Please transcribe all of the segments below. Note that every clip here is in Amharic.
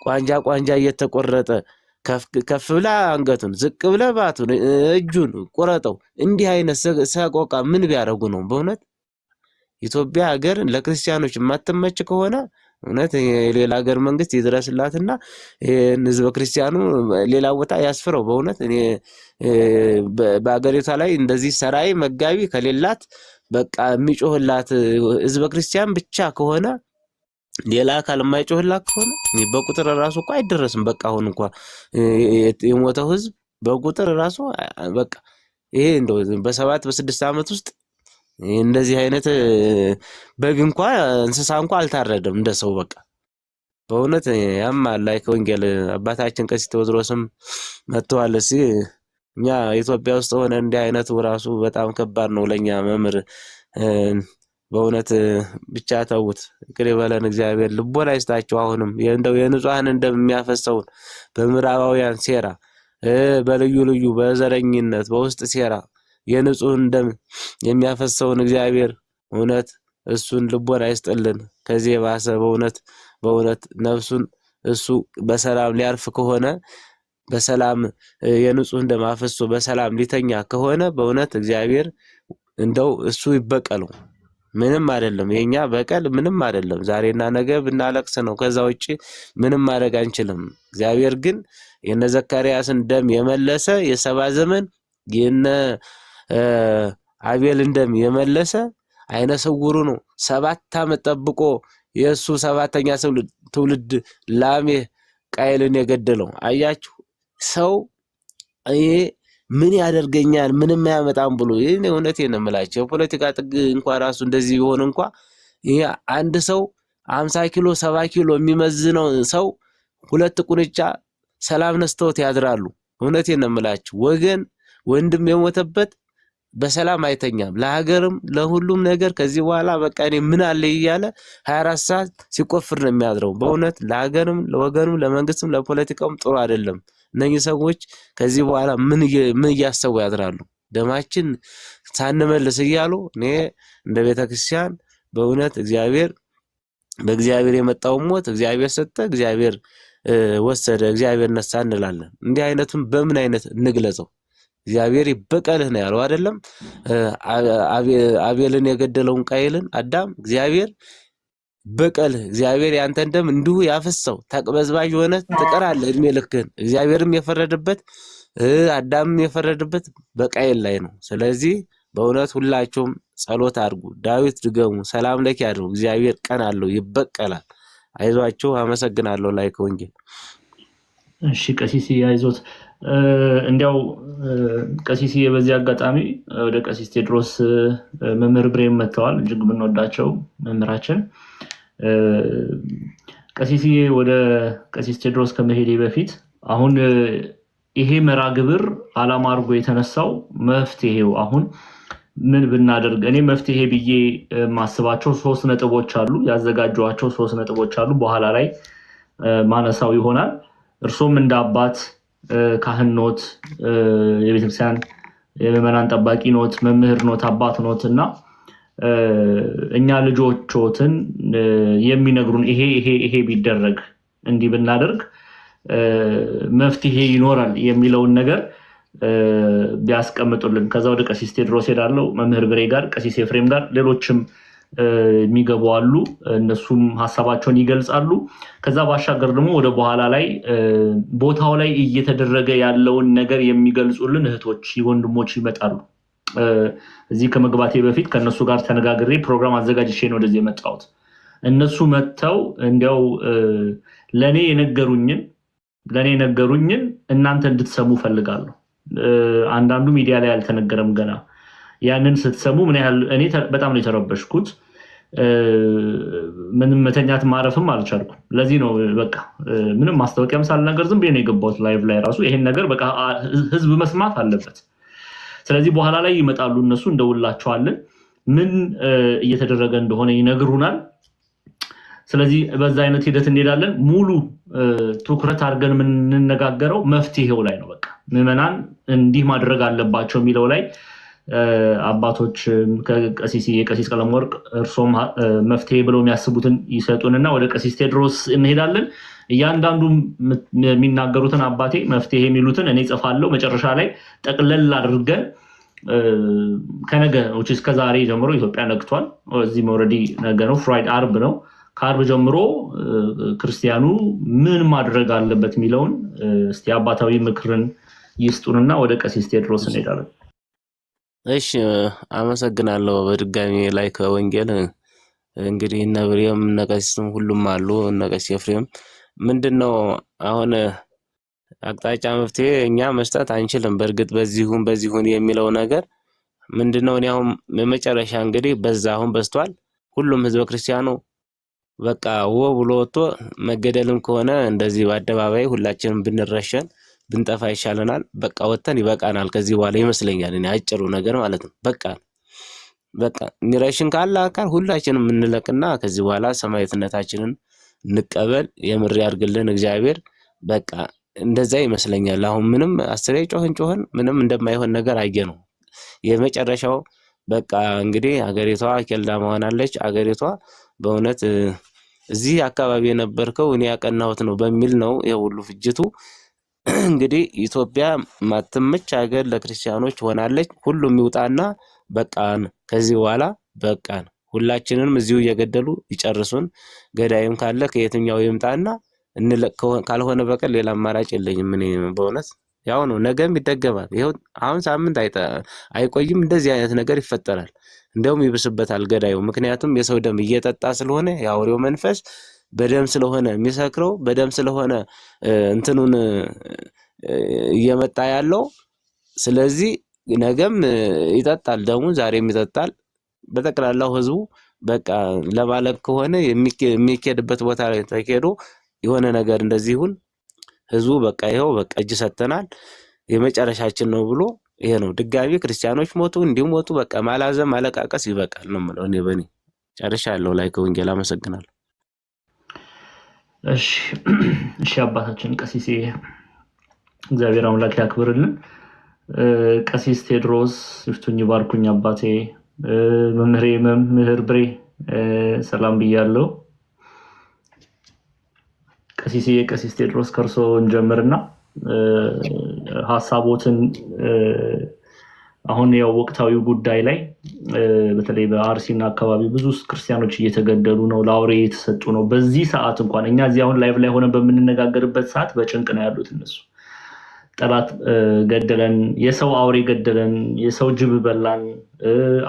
ቋንጃ እየተቆረጠ ከፍ ብላ አንገቱን ዝቅ ብለ ባቱን እጁን ቁረጠው። እንዲህ አይነት ሰቆቃ ምን ቢያደርጉ ነው በእውነት? ኢትዮጵያ ሀገር ለክርስቲያኖች የማትመች ከሆነ እውነት የሌላ ሀገር መንግስት ይድረስላትና ህዝበ ክርስቲያኑ ሌላ ቦታ ያስፍረው። በእውነት እኔ በአገሪቷ ላይ እንደዚህ ሰራይ መጋቢ ከሌላት በቃ የሚጮህላት ህዝበ ክርስቲያን ብቻ ከሆነ ሌላ አካል የማይጮህላት ከሆነ በቁጥር ራሱ እኮ አይደረስም። በቃ አሁን እንኳን የሞተው ህዝብ በቁጥር ራሱ በቃ ይሄ እንደው በ7 በ6 ዓመት ውስጥ እንደዚህ አይነት በግ እንኳን እንስሳ እንኳን አልታረደም እንደሰው። በቃ በእውነት ያማል። ላይ ከወንጌል አባታችን ቀሲስ ቴዎድሮስም መጥተዋል። እኛ ኢትዮጵያ ውስጥ ሆነ እንዲህ አይነቱ ራሱ በጣም ከባድ ነው ለኛ መምህር። በእውነት ብቻ ተውት፣ ይቅር ይበለን እግዚአብሔር፣ ልቦና ይስጣቸው። አሁንም እንደው የንጹሃን እንደሚያፈሰውን በምዕራባውያን ሴራ በልዩ ልዩ በዘረኝነት በውስጥ ሴራ የንጹህ እንደም የሚያፈሰውን እግዚአብሔር እውነት እሱን ልቦና ይስጥልን። ከዚህ ባሰ በእውነት ነፍሱን እሱ በሰላም ሊያርፍ ከሆነ በሰላም የንጹህ እንደማፈሶ በሰላም ሊተኛ ከሆነ በእውነት እግዚአብሔር እንደው እሱ ይበቀለው። ምንም አይደለም፣ የኛ በቀል ምንም አይደለም። ዛሬና ነገ ብናለቅስ ነው። ከዛ ውጪ ምንም ማድረግ አንችልም። እግዚአብሔር ግን የነ ዘካርያስን ደም የመለሰ የሰባ ዘመን የነ አቤል ደም የመለሰ አይነ ስውሩ ነው። 7 ዓመት ጠብቆ የሱ 7ኛ ትውልድ ላሜህ ቃየልን የገደለው አያችሁ። ሰው ይሄ ምን ያደርገኛል ምንም አያመጣም ብሎ ይሄን እውነቴን ነው የምላችሁ። የፖለቲካ ጥግ እንኳን ራሱ እንደዚህ ቢሆን እንኳን ይሄ አንድ ሰው 50 ኪሎ 70 ኪሎ የሚመዝነው ሰው 2 ቁንጫ ሰላም ነስተውት ያድራሉ። እውነቴን ነው የምላችሁ። ወንድም የሞተበት በሰላም አይተኛም። ለሀገርም ለሁሉም ነገር ከዚህ በኋላ በቃ እኔ ምን አለ እያለ 24 ሰዓት ሲቆፍር ነው የሚያድረው። በእውነት ለሀገርም ለወገንም ለመንግስትም ለፖለቲካውም ጥሩ አይደለም። እነኚህ ሰዎች ከዚህ በኋላ ምን እያሰቡ ያድራሉ? ደማችን ሳንመልስ እያሉ እኔ እንደ ቤተክርስቲያን በእውነት በእግዚአብሔር የመጣው ሞት እግዚአብሔር ሰጠ፣ እግዚአብሔር ወሰደ፣ እግዚአብሔር ነሳ እንላለን። እንዲህ አይነቱን በምን አይነት እንግለጸው? እግዚአብሔር ይበቀልህ ነው ያለው አይደለም? አቤልን የገደለውን ቃየልን አዳም እግዚአብሔር በቀል እግዚአብሔር ያንተን ደም እንዲሁ ያፈሰው ተቅበዝባዥ ሆነ ትቀራለህ እድሜ ልክህን። እግዚአብሔርም የፈረደበት አዳምም የፈረደበት በቃየል ላይ ነው። ስለዚህ በእውነት ሁላችሁም ጸሎት አድርጉ፣ ዳዊት ድገሙ፣ ሰላም ለኪ አድርጉ። እግዚአብሔር ቀን አለው ይበቀላል። አይዟችሁ። አመሰግናለሁ። ላይክ ወንጌል። እሺ ቀሲስ ያይዞት እንዲያው ቀሲስ በዚህ አጋጣሚ ወደ ቀሲስ ቴዎድሮስ መምህር ብሬም መጥተዋል። እጅግ ብንወዳቸው መምህራችን ቀሲስ ወደ ቀሲስ ቴዎድሮስ ከመሄዴ በፊት አሁን ይሄ መርሃ ግብር ዓላማ አድርጎ የተነሳው መፍትሄው አሁን ምን ብናደርግ እኔ መፍትሄ ብዬ ማስባቸው 3 ነጥቦች አሉ። ያዘጋጇቸው 3 ነጥቦች አሉ። በኋላ ላይ ማነሳው ይሆናል። እርሶም እንደ አባት ካህን ኖት፣ የቤተክርስቲያን የመናን ጠባቂ ኖት፣ መምህር ኖት፣ አባት ኖት እና እኛ ልጆቾትን የሚነግሩን ይሄ ቢደረግ እንዲህ ብናደርግ መፍትሄ ይኖራል የሚለውን ነገር ቢያስቀምጡልን። ከዛ ወደ ቀሲስ ቴዎድሮስ ሄዳለሁ፣ መምህር ብሬ ጋር፣ ቀሲስ ኤፍሬም ጋር፣ ሌሎችም የሚገቡ አሉ። እነሱም ሐሳባቸውን ይገልጻሉ። ከዛ ባሻገር ደግሞ ወደ በኋላ ላይ ቦታው ላይ እየተደረገ ያለውን ነገር የሚገልጹልን እህቶች ወንድሞች ይመጣሉ። እዚህ ከመግባቴ በፊት ከነሱ ጋር ተነጋግሬ ፕሮግራም አዘጋጅቼ ነው ወደዚህ የመጣሁት። እነሱ መጥተው እንዲያው ለኔ የነገሩኝን እናንተ እንድትሰሙ ፈልጋለሁ። አንዳንዱ ሚዲያ ላይ አልተነገረም ገና። ያንን ስትሰሙ ምን ያህል እኔ በጣም ነው የተረበሽኩት። ምንም መተኛት ማረፍም አልቻልኩም። ለዚህ ነው በቃ ምንም ማስታወቂያም ሳልነገር ዝም ብዬ ነው የገባሁት ላይቭ ላይ ራሱ። ይሄን ነገር በቃ ህዝብ መስማት አለበት። ስለዚህ በኋላ ላይ ይመጣሉ እነሱ፣ እንደውላቸዋለን፣ ምን እየተደረገ እንደሆነ ይነግሩናል። ስለዚህ በዛ አይነት ሂደት እንሄዳለን። ሙሉ ትኩረት አድርገን የምንነጋገረው መፍትሄው ላይ ነው። በቃ ምዕመናን እንዲህ ማድረግ አለባቸው የሚለው ላይ አባቶች የቀሲስ ቀለመወርቅ እርሶም መፍትሄ ብለው የሚያስቡትን ይሰጡንና ወደ ቀሲስ ቴዎድሮስ እንሄዳለን። እያንዳንዱ የሚናገሩትን አባቴ መፍትሄ የሚሉትን እኔ ጽፋለሁ። መጨረሻ ላይ ጠቅለል አድርገን ከነገ እስከ ዛሬ ጀምሮ ኢትዮጵያ ነግቷል። እዚህም ኦልሬዲ ነገ ነው፣ ፍራይድ አርብ ነው። ከአርብ ጀምሮ ክርስቲያኑ ምን ማድረግ አለበት የሚለውን እስቲ አባታዊ ምክርን ይስጡንና ወደ ቀሲስ ቴዎድሮስ እንሄዳለን። እሺ አመሰግናለሁ። በድጋሚ ላይ ከወንጌል እንግዲህ እነ ብሬም እነ ቀሲስም ሁሉም አሉ። እነ ቀሲስ ኤፍሬም ምንድነው አሁን አቅጣጫ መፍትሄ እኛ መስጠት አንችልም። በእርግጥ በዚሁን የሚለው ነገር ምንድነው? እኔ አሁን የመጨረሻ እንግዲህ አሁን በዝቷል። ሁሉም ህዝበ ክርስቲያኑ በቃ ብሎ ወጥቶ መገደልም ከሆነ እንደዚህ በአደባባይ ሁላችንም ብንረሸን ብንጠፋ ይሻለናል። በቃ ወጥተን ይበቃናል ከዚህ በኋላ ይመስለኛል። እኔ አጭሩ ነገር ማለት ነው። በቃ ሚረሽን ካለ አካል ሁላችንም እንለቅና ከዚህ በኋላ ሰማዕትነታችንን እንቀበል። የምር ያርግልን እግዚአብሔር። በቃ እንደዛ ይመስለኛል። አሁን ምንም አስሬ ጮህን ምንም እንደማይሆን ነገር ነው የመጨረሻው። በቃ እንግዲህ ሀገሪቷ ኬልዳማ ሆናለች። ሀገሪቷ በእውነት እዚህ አካባቢ የነበርከው እኔ ያቀናሁት ነው በሚል ነው የሁሉ ፍጅቱ። እንግዲህ ኢትዮጵያ ማትመች ሀገር ለክርስቲያኖች ሆናለች። ሁሉም ይውጣና በቃን። ከዚህ በኋላ በቃን። ሁላችንንም እዚሁ እየገደሉ ይጨርሱን። ገዳይም ካለ ከየትኛው ይምጣና ካልሆነ በቀር ሌላ አማራጭ የለኝም። እኔ በእውነት ያው ነው፣ ነገም ይደገማል። ይሄው አሁን ሳምንት አይቆይም እንደዚህ አይነት ነገር ይፈጠራል። እንደውም ይብስበታል ገዳዩ። ምክንያቱም የሰው ደም እየጠጣ ስለሆነ የአውሬው መንፈስ በደም ስለሆነ የሚሰክረው በደም ስለሆነ እንትኑን እየመጣ ያለው። ስለዚህ ነገም ይጠጣል ደሙን፣ ዛሬም ይጠጣል። በጠቅላላው ህዝቡ በቃ ለማለቅ ከሆነ የሚኬድበት ቦታ ላይ ተኬዶ የሆነ ነገር እንደዚህ ይሁን። ህዝቡ በቃ ይሄው በቃ እጅ ሰተናል የመጨረሻችን ነው ብሎ ይሄ ነው። ድጋሚ ክርስቲያኖች ሞቱ እንዲሞቱ በቃ ማላዘም ማለቃቀስ ይበቃል ነው የምለው እኔ በኔ ጨርሻለሁ። ላይ ከወንጌል አመሰግናለሁ። እሺ አባታችን ቀሲስ እግዚአብሔር አምላክ ያክብርልን። ቀሲስ ቴዎድሮስ ይፍቱኝ ባርኩኝ አባቴ። መምህር ብሬ ሰላም ብያለሁ። ቀሲስ ቴዎድሮስ ከርሶ እንጀምርና ሐሳቦትን አሁን ያው ወቅታዊ ጉዳይ ላይ በተለይ በአርሲና አካባቢ ብዙ ክርስቲያኖች እየተገደሉ ነው፣ ለአውሬ የተሰጡ ነው። በዚህ ሰዓት እንኳን እኛ እዚህ አሁን ላይቭ ላይ ሆነን በምንነጋገርበት ሰዓት በጭንቅ ነው ያሉት እነሱ። ጠላት ገደለን፣ የሰው አውሬ ገደለን፣ የሰው ጅብ በላን፣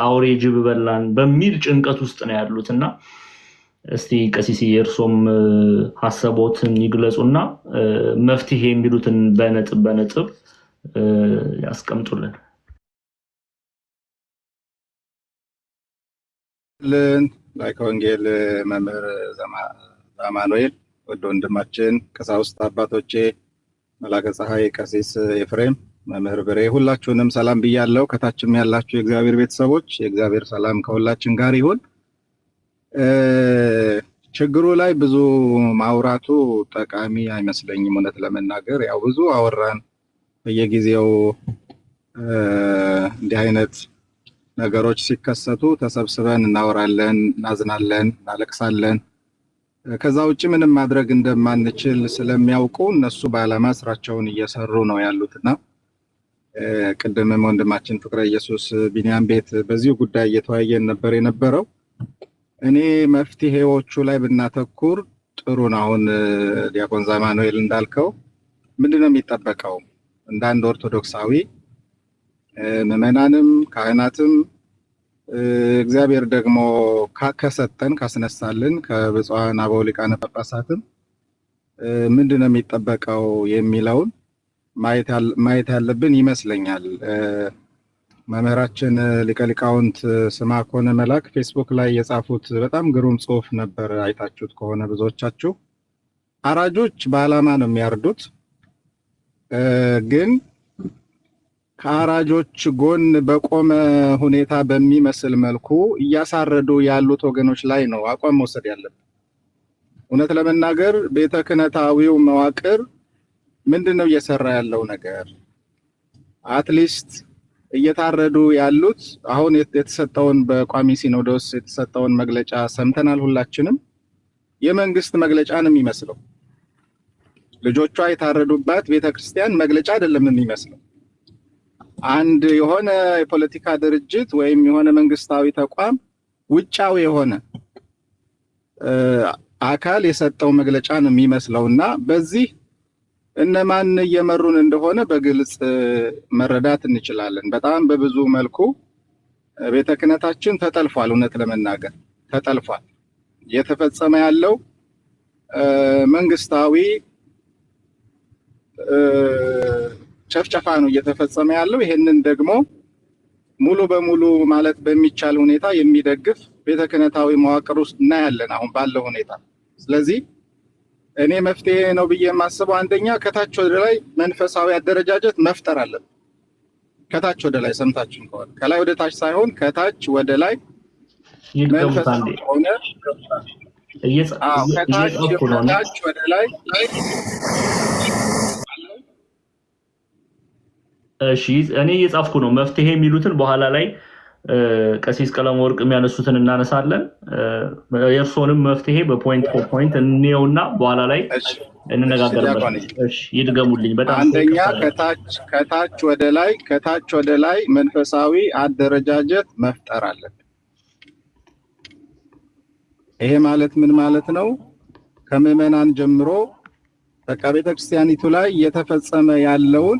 አውሬ ጅብ በላን በሚል ጭንቀት ውስጥ ነው ያሉትና እስቲ ቀሲስ የእርሶም ሐሳቦትን ይግለጹና መፍትሄ የሚሉትን በነጥብ ያስቀምጡልን። ላይከ ወንጌል መምህር አማኑኤል፣ ወደ ወንድማችን ቀሳውስት አባቶቼ፣ መላከ ፀሐይ ቀሲስ ኤፍሬም፣ መምህር ብሬ ሁላችሁንም ሰላም ብያለሁ። ከታችም ያላችሁ የእግዚአብሔር ቤተሰቦች የእግዚአብሔር ሰላም ከሁላችን ጋር ይሁን። ችግሩ ላይ ብዙ ማውራቱ ጠቃሚ አይመስለኝም። እውነት ለመናገር ያው ብዙ አወራን በየጊዜው እንዲህ አይነት ነገሮች ሲከሰቱ ተሰብስበን እናወራለን፣ እናዝናለን፣ እናለቅሳለን። ከዛ ውጪ ምንም ማድረግ እንደማንችል ስለሚያውቁ እነሱ በዓላማ ስራቸውን እየሰሩ ነው ያሉትና ቅድምም ወንድማችን ፍቅረ ኢየሱስ ቢኒያም ቤት በዚሁ ጉዳይ እየተወያየን ነበር የነበረው። እኔ መፍትሄዎቹ ላይ ብናተኩር ጥሩ ነው። አሁን ዲያቆን አማኑኤል እንዳልከው ምንድነው የሚጠበቀው? እንደ አንድ ኦርቶዶክሳዊ ምዕመናንም ካህናትም እግዚአብሔር ደግሞ ካከሰተን ካስነሳልን ከብፁዓን አበው ሊቃነ ጳጳሳትም ምንድነው የሚጠበቀው የሚለውን ማየት ያለብን ይመስለኛል። መምህራችን ሊቀ ሊቃውንት ስምዐኮነ መላክ ፌስቡክ ላይ የጻፉት በጣም ግሩም ጽሑፍ ነበር። አይታችሁት ከሆነ ብዙዎቻችሁ አራጆች በዓላማ ነው የሚያርዱት፣ ግን ከአራጆች ጎን በቆመ ሁኔታ በሚመስል መልኩ እያሳረዱ ያሉት ወገኖች ላይ ነው አቋም መውሰድ ያለብን። እውነት ለመናገር ቤተ ክህነታዊው መዋቅር ምንድነው እየሰራ ያለው ነገር? አትሊስት እየታረዱ ያሉት አሁን የተሰጠውን በቋሚ ሲኖዶስ የተሰጠውን መግለጫ ሰምተናል። ሁላችንም የመንግስት መግለጫ ነው የሚመስለው። ልጆቿ የታረዱባት ቤተክርስቲያን መግለጫ አይደለም የሚመስለው። አንድ የሆነ የፖለቲካ ድርጅት ወይም የሆነ መንግስታዊ ተቋም ውጫዊ የሆነ አካል የሰጠው መግለጫ ነው የሚመስለውና በዚህ እነማን እየመሩን እንደሆነ በግልጽ መረዳት እንችላለን። በጣም በብዙ መልኩ ቤተ ክህነታችን ተጠልፏል። እውነት ለመናገር ተጠልፏል። እየተፈጸመ ያለው መንግስታዊ ጨፍጨፋ ነው እየተፈጸመ ያለው። ይሄንን ደግሞ ሙሉ በሙሉ ማለት በሚቻል ሁኔታ የሚደግፍ ቤተ ክህነታዊ መዋቅር ውስጥ እናያለን አሁን ባለው ሁኔታ። ስለዚህ እኔ መፍትሄ ነው ብዬ የማስበው አንደኛ ከታች ወደ ላይ መንፈሳዊ አደረጃጀት መፍጠር አለብን። ከታች ወደ ላይ ሰምታችሁን ከሆነ ከላይ ወደ ታች ሳይሆን ከታች ወደ ላይ መንፈሳዊ ሆነ ከታች ወደ ላይ እሺ እኔ እየጻፍኩ ነው። መፍትሄ የሚሉትን በኋላ ላይ ቀሲስ ቀለመወርቅ የሚያነሱትን እናነሳለን። የእርሶንም መፍትሄ በፖይንት ፖይንት እንየውና በኋላ ላይ እንነጋገርበት። እሺ ይድገሙልኝ። በጣም አንደኛ ከታች ወደ ላይ መንፈሳዊ አደረጃጀት መፍጠር አለብን። ይሄ ማለት ምን ማለት ነው? ከምዕመናን ጀምሮ በቃ ቤተክርስቲያኒቱ ላይ እየተፈጸመ ያለውን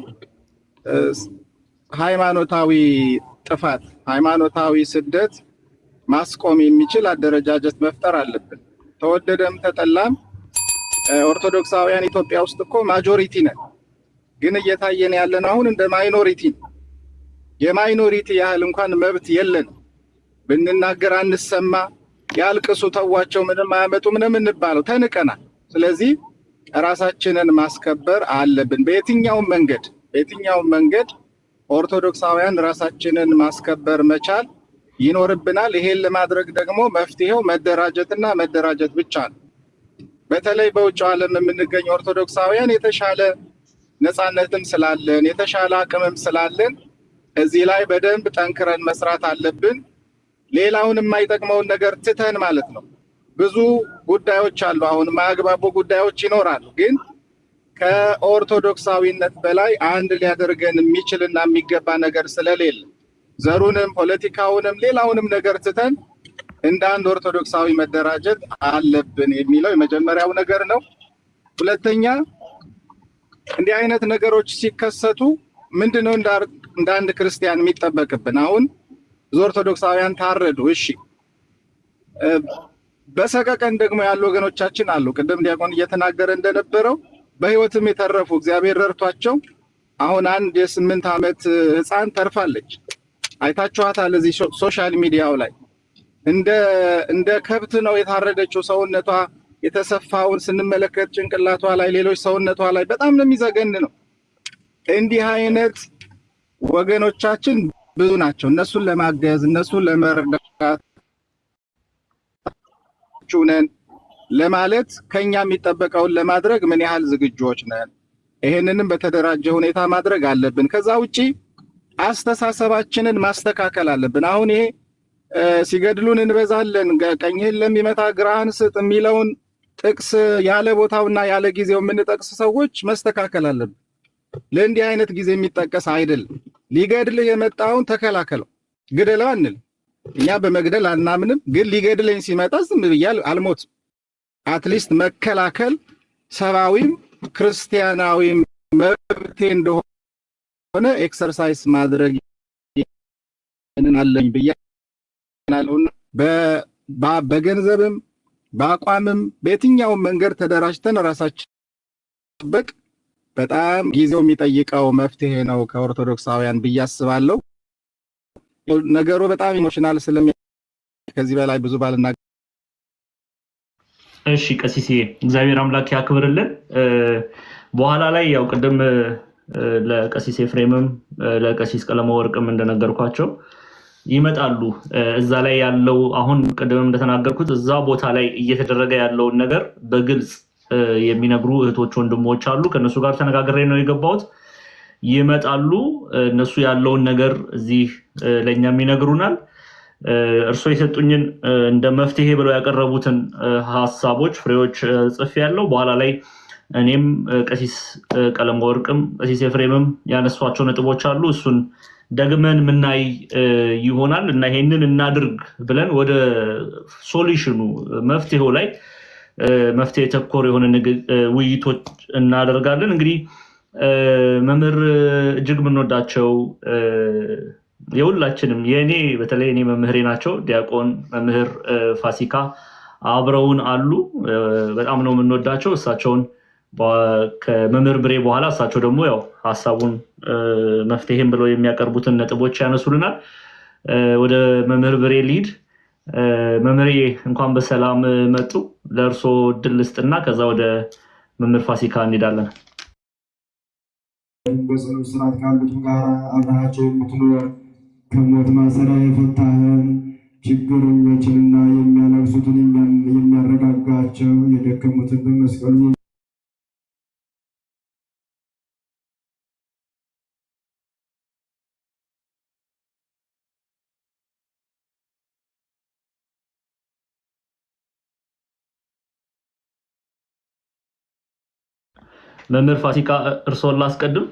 ሃይማኖታዊ ጥፋት፣ ሃይማኖታዊ ስደት ማስቆም የሚችል አደረጃጀት መፍጠር አለብን። ተወደደም ተጠላም ኦርቶዶክሳውያን ኢትዮጵያ ውስጥ እኮ ማጆሪቲ ነን፣ ግን እየታየን ያለን አሁን እንደ ማይኖሪቲ። የማይኖሪቲ ያህል እንኳን መብት የለን። ብንናገር አንሰማ፣ ያልቅሱ፣ ተዋቸው፣ ምንም አያመጡ፣ ምንም እንባለው ተንቀናል። ስለዚህ ራሳችንን ማስከበር አለብን። በየትኛውም መንገድ ኦርቶዶክሳውያን ራሳችንን ማስከበር መቻል ይኖርብናል። ይሄን ለማድረግ ደግሞ መፍትሄው መደራጀትና መደራጀት ብቻ ነው። በተለይ በውጭው ዓለም የምንገኝ ኦርቶዶክሳውያን የተሻለ ነፃነትም ስላለን የተሻለ አቅምም ስላለን እዚህ ላይ በደንብ ጠንክረን መስራት አለብን። ሌላውን የማይጠቅመውን ነገር ትተን ማለት ነው። ብዙ ጉዳዮች አሉ፣ አሁን የማያግባቡ ጉዳዮች ይኖራሉ። ግን ከኦርቶዶክሳዊነት በላይ አንድ ሊያደርገን የሚችልና የሚገባ ነገር ስለሌለ ዘሩንም ፖለቲካውንም ሌላውንም ነገር ትተን እንደ አንድ ኦርቶዶክሳዊ መደራጀት አለብን የሚለው የመጀመሪያው ነገር ነው። ሁለተኛ እንዲህ አይነት ነገሮች ሲከሰቱ ምንድነው እንደ አንድ ክርስቲያን የሚጠበቅብን? አሁን ብዙ ኦርቶዶክሳውያን ታረዱ፣ እሺ። በሰቀቀን ደግሞ ያሉ ወገኖቻችን አሉ። ቅድም ዲያቆን እየተናገረ እንደነበረው በህይወትም የተረፉ እግዚአብሔር ረድቷቸው አሁን አንድ የ8 ዓመት ህፃን ተርፋለች። አይታችኋታል እዚህ ሶሻል ሚዲያው ላይ እንደ ከብት ነው የታረደችው። ሰውነቷ የተሰፋውን ስንመለከት ጭንቅላቷ ላይ፣ ሌሎች ሰውነቷ ላይ በጣም ነው የሚዘገን ነው። እንዲህ አይነት ወገኖቻችን ብዙ ናቸው። እነሱን ለማገዝ እነሱን ለመርዳት ነን ለማለት ከኛ የሚጠበቀውን ለማድረግ ምን ያህል ዝግጆች ነን? ይሄንንም በተደራጀ ሁኔታ ማድረግ አለብን። ከዛ ውጪ አስተሳሰባችንን ማስተካከል አለብን። አሁን ይሄ ሲገድሉን እንበዛለን፣ ቀኝህን ለሚመታ ግራህን ስጥ የሚለውን ጥቅስ ያለ ቦታውና ያለ ጊዜው የምንጠቅስ ሰዎች መስተካከል አለብን። ለእንዲህ አይነት ጊዜ የሚጠቀስ አይደለም። ሊገድልህ የመጣውን ተከላከለው፣ ግደለው አንል። እኛ በመግደል አናምንም፣ ግን ሊገድለኝ ሲመጣ ዝም ብዬ አልሞትም። አትሊስት መከላከል ሰብአዊም ክርስቲያናዊም መብቴ እንደሆነ ኤክሰርሳይዝ ማድረግ አለኝ ብያለሁና በገንዘብም በአቋምም በየትኛውም መንገድ ተደራጅተን ራሳችን በቅ በጣም ጊዜው የሚጠይቀው መፍትሄ ነው ከኦርቶዶክሳውያን ብዬ አስባለሁ። ነገሩ በጣም ኢሞሽናል ከዚህ በላይ ብዙ ባልና እሺ ቀሲስ እግዚአብሔር አምላክ ያክብርልን። በኋላ ላይ ያው ቅድም ለቀሲስ ኤፍሬምም ለቀሲስ ቀለመወርቅም እንደነገርኳቸው ይመጣሉ። እዛ ላይ ያለው አሁን ቅድምም እንደተናገርኩት እዛ ቦታ ላይ እየተደረገ ያለውን ነገር በግልጽ የሚነግሩ እህቶች ወንድሞች አሉ። ከነሱ ጋር ተነጋግሬ ነው የገባሁት። ይመጣሉ። እነሱ ያለውን ነገር እዚህ ለኛም ይነግሩናል። እርሶ የሰጡኝን እንደ መፍትሄ ብለው ያቀረቡትን ሐሳቦች ፍሬዎች ጽፌ ያለው በኋላ ላይ እኔም ቀሲስ ቀለመወርቅም ቀሲስ ኤፍሬምም ያነሷቸው ነጥቦች አሉ። እሱን ደግመን ምናይ ይሆናል እና ይሄንን እናድርግ ብለን ወደ ሶሉሽኑ መፍትሄው ላይ መፍትሄ ተኮር የሆነ ውይይቶች እናደርጋለን። እንግዲህ መምህር እጅግ የምንወዳቸው የሁላችንም የኔ በተለይ እኔ መምህሬ ናቸው ዲያቆን መምህር ፋሲካ አብረውን አሉ። በጣም ነው የምንወዳቸው። እሳቸውን ከመምህር ብሬ በኋላ እሳቸው ደግሞ ያው ሐሳቡን መፍትሄም ብለው የሚያቀርቡትን ነጥቦች ያነሱልናል። ወደ መምህር ብሬ ሊድ መምህር እንኳን በሰላም መጡ። ለእርሶ ድል ስጥና ከዛ ወደ መምህር ፋሲካ እንሄዳለን። በጽኑ ስርዓት ካሉት ጋር አብረሃቸው የምትኖር ከሞት ማሰሪያ የፈታህን ችግረኞችንና የሚያለቅሱትን የሚያረጋጋቸው የደከሙትን በመስቀሉ መምህር ፋሲካ እርሶን ላስቀድም።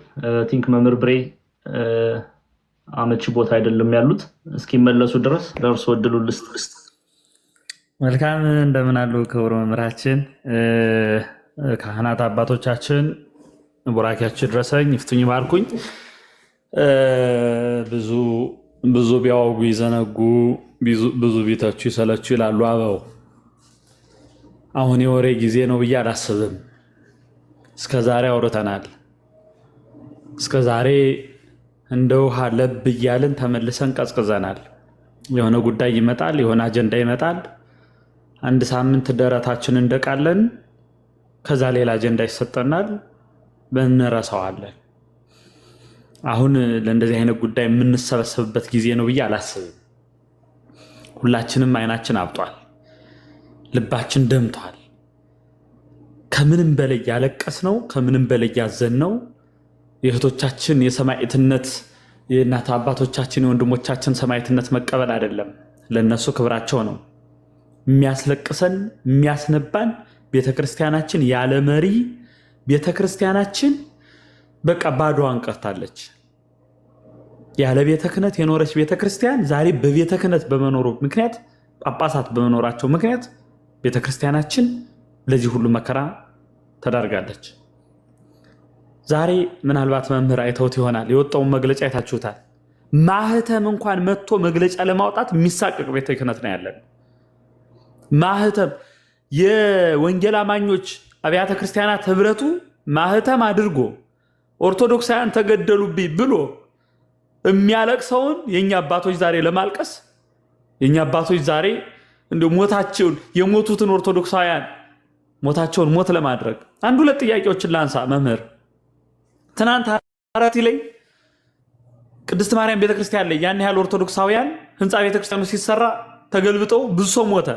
ቲንክ መምህር ብሬ አመቺ ቦታ አይደለም ያሉት፣ እስኪመለሱ ድረስ ለእርሶ እድሉ ልስጥ። መልካም እንደምን አሉ ክቡር መምህራችን፣ ካህናት አባቶቻችን፣ ቡራኪያችን ድረሰኝ ይፍቱኝ ባርኩኝ። ብዙ ቢያወጉ ይዘነጉ፣ ብዙ ቢተቹ ይሰለቹ ይላሉ አበው። አሁን የወሬ ጊዜ ነው ብዬ አላስብም። እስከ ዛሬ አውርተናል። እስከ ዛሬ እንደ ውሃ ለብ እያልን ተመልሰን ቀዝቅዘናል። የሆነ ጉዳይ ይመጣል፣ የሆነ አጀንዳ ይመጣል። አንድ ሳምንት ደረታችን እንደቃለን፣ ከዛ ሌላ አጀንዳ ይሰጠናል፣ እንረሳዋለን። አሁን ለእንደዚህ አይነት ጉዳይ የምንሰበሰብበት ጊዜ ነው ብዬ አላስብም። ሁላችንም አይናችን አብጧል፣ ልባችን ደምቷል። ከምንም በላይ ያለቀስ ነው፣ ከምንም በላይ ያዘን ነው። የእህቶቻችን የሰማዕትነት የእናት አባቶቻችን የወንድሞቻችን ሰማዕትነት መቀበል አይደለም፣ ለነሱ ክብራቸው ነው። የሚያስለቅሰን የሚያስነባን ቤተክርስቲያናችን ያለ መሪ ቤተክርስቲያናችን በቃ ባዶዋን ቀርታለች። ያለ ቤተ ክህነት የኖረች ቤተክርስቲያን ዛሬ በቤተ ክህነት በመኖሩ ምክንያት ጳጳሳት በመኖራቸው ምክንያት ቤተክርስቲያናችን ለዚህ ሁሉ መከራ ተዳርጋለች። ዛሬ ምናልባት መምህር አይተውት ይሆናል፣ የወጣውን መግለጫ አይታችሁታል። ማህተም እንኳን መጥቶ መግለጫ ለማውጣት የሚሳቀቅ ቤተ ክህነት ነው ያለን። ማህተም የወንጌል አማኞች አብያተ ክርስቲያናት ህብረቱ ማህተም አድርጎ ኦርቶዶክሳውያን ተገደሉብኝ ብሎ የሚያለቅሰውን የኛ አባቶች ዛሬ ለማልቀስ የኛ አባቶች ዛሬ እንደ ሞታቸውን የሞቱትን ኦርቶዶክሳውያን ሞታቸውን ሞት ለማድረግ አንድ ሁለት ጥያቄዎችን ላንሳ። መምህር ትናንት አራቲ ላይ ቅድስት ማርያም ቤተክርስቲያን ላይ ያን ያህል ኦርቶዶክሳውያን ህንፃ ቤተክርስቲያኑ ሲሰራ ተገልብጠው ብዙ ሰው ሞተ።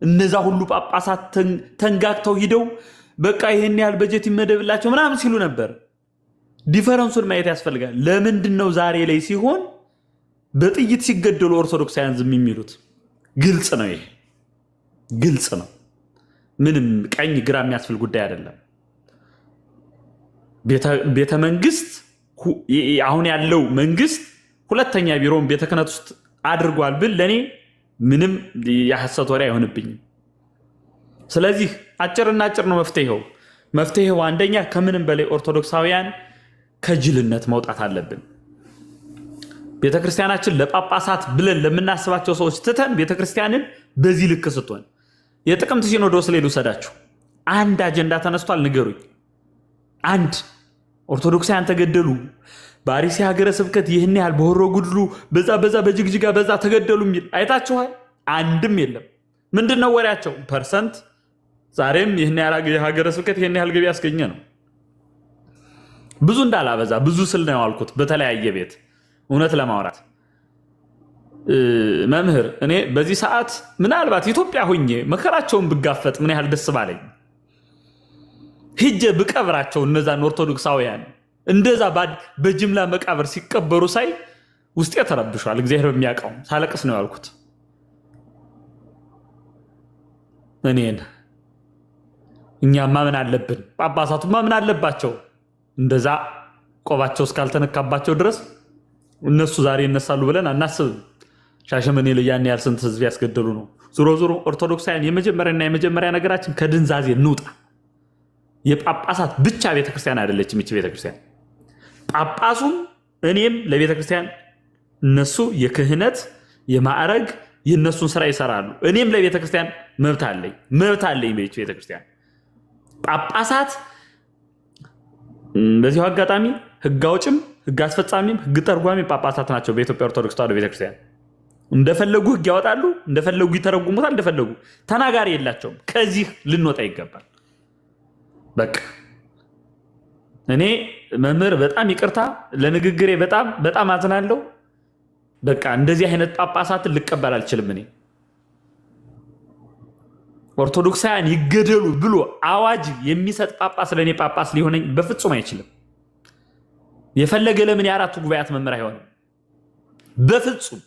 እነዛ ሁሉ ጳጳሳት ተንጋግተው ሂደው በቃ ይሄን ያህል በጀት ይመደብላቸው ምናምን ሲሉ ነበር። ዲፈረንሱን ማየት ያስፈልጋል። ለምንድን ነው ዛሬ ላይ ሲሆን በጥይት ሲገደሉ ኦርቶዶክሳውያን ዝም የሚሉት? ግልጽ ነው፣ ይሄ ግልጽ ነው። ምንም ቀኝ ግራ የሚያስብል ጉዳይ አይደለም። ቤተ መንግስት አሁን ያለው መንግስት ሁለተኛ ቢሮውን ቤተ ክህነት ውስጥ አድርጓል ብል ለኔ ምንም የሐሰት ወሬ አይሆንብኝም። ስለዚህ አጭርና አጭር ነው መፍትሄው አንደኛ ከምንም በላይ ኦርቶዶክሳውያን ከጅልነት መውጣት አለብን። ቤተክርስቲያናችን ለጳጳሳት ብለን ለምናስባቸው ሰዎች ትተን ቤተክርስቲያንን በዚህ ልክ ስትሆን የጥቅምት ሲኖዶስ ላይ ልውሰዳችሁ። አንድ አጀንዳ ተነስቷል፣ ንገሩኝ። አንድ ኦርቶዶክሳውያን ተገደሉ፣ በአርሲ ሀገረ ስብከት ይህን ያህል በሆሮ ጉድሩ በዛ በጅግጅጋ በዛ ተገደሉ የሚል አይታችኋል? አንድም የለም። ምንድነው ወሬያቸው? ፐርሰንት ዛሬም ይህን ያህል የሀገረ ስብከት ይህን ያህል ገቢ ያስገኘ ነው። ብዙ እንዳላበዛ ብዙ ስል ነው ያልኩት። በተለያየ ቤት እውነት ለማውራት መምህር እኔ በዚህ ሰዓት ምናልባት ኢትዮጵያ ሆኜ መከራቸውን ብጋፈጥ ምን ያህል ደስ ባለኝ። ሂጄ ብቀብራቸው እነዛን ኦርቶዶክሳውያን እንደዛ በጅምላ መቃብር ሲቀበሩ ሳይ ውስጤ ተረብሿል። እግዚአብሔር በሚያውቀው ሳለቅስ ነው ያልኩት። እኔን እኛም ማመን አለብን። ጳጳሳቱም ማመን አለባቸው። እንደዛ ቆባቸው እስካልተነካባቸው ድረስ እነሱ ዛሬ ይነሳሉ ብለን አናስብም። ሻሸመኔ ላይ ያን ያህል ስንት ህዝብ ያስገደሉ ነው። ዞሮ ዞሮ ኦርቶዶክሳውያን የመጀመሪያ ነገራችን ከድንዛዜ እንውጣ። የጳጳሳት ብቻ ቤተክርስቲያን አይደለችም እቺ ቤተክርስቲያን። ጳጳሱም እኔም ለቤተክርስቲያን እነሱ የክህነት የማዕረግ የነሱን ስራ ይሰራሉ። እኔም ለቤተክርስቲያን መብት አለኝ በእቺ ቤተክርስቲያን። ጳጳሳት በዚሁ አጋጣሚ ህግ አውጭም ህግ አስፈጻሚም ህግ ተርጓሚ ጳጳሳት ናቸው በኢትዮጵያ ኦርቶዶክስ ተዋሕዶ ቤተክርስቲያን። እንደፈለጉ ህግ ያወጣሉ፣ እንደፈለጉ ይተረጉሙታል፣ እንደፈለጉ ተናጋሪ የላቸውም። ከዚህ ልንወጣ ይገባል። በቃ እኔ መምህር በጣም ይቅርታ ለንግግሬ በጣም አዝናለሁ። በቃ እንደዚህ አይነት ጳጳሳትን ልቀበል አልችልም። እኔ ኦርቶዶክሳውያን ይገደሉ ብሎ አዋጅ የሚሰጥ ጳጳስ ለእኔ ጳጳስ ሊሆነኝ በፍጹም አይችልም። የፈለገ ለምን የአራቱ ጉባኤያት መምህር አይሆንም? በፍጹም።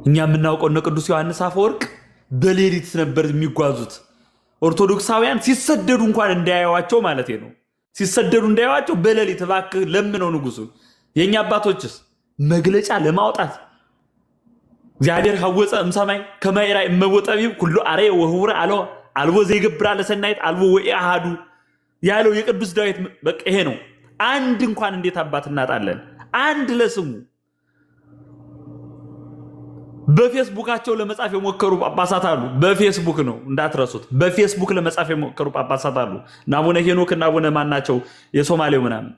እኛ የምናውቀው እነ ቅዱስ ዮሐንስ አፈወርቅ በሌሊት ነበር የሚጓዙት። ኦርቶዶክሳውያን ሲሰደዱ እንኳን እንዳያዩዋቸው ማለት ነው። ሲሰደዱ እንዳያዩዋቸው በሌሊት እባክህ ለምነው ንጉሱ። የኛ አባቶችስ መግለጫ ለማውጣት እግዚአብሔር ሐወፀ እምሰማይ ከማይራ እመወጠቢብ ኩሉ አሬ ወህውረ አለው አልቦ ዘይገብራ ለሰናይት አልቦ ወኢአሃዱ ያለው የቅዱስ ዳዊት በቃ ይሄ ነው። አንድ እንኳን እንዴት አባት እናጣለን? አንድ ለስሙ በፌስቡካቸው ለመጻፍ የሞከሩ ጳጳሳት አሉ። በፌስቡክ ነው እንዳትረሱት። በፌስቡክ ለመጻፍ የሞከሩ ጳጳሳት አሉ። አቡነ ሄኖክ እና አቡነ ማናቸው የሶማሌው ምናምን።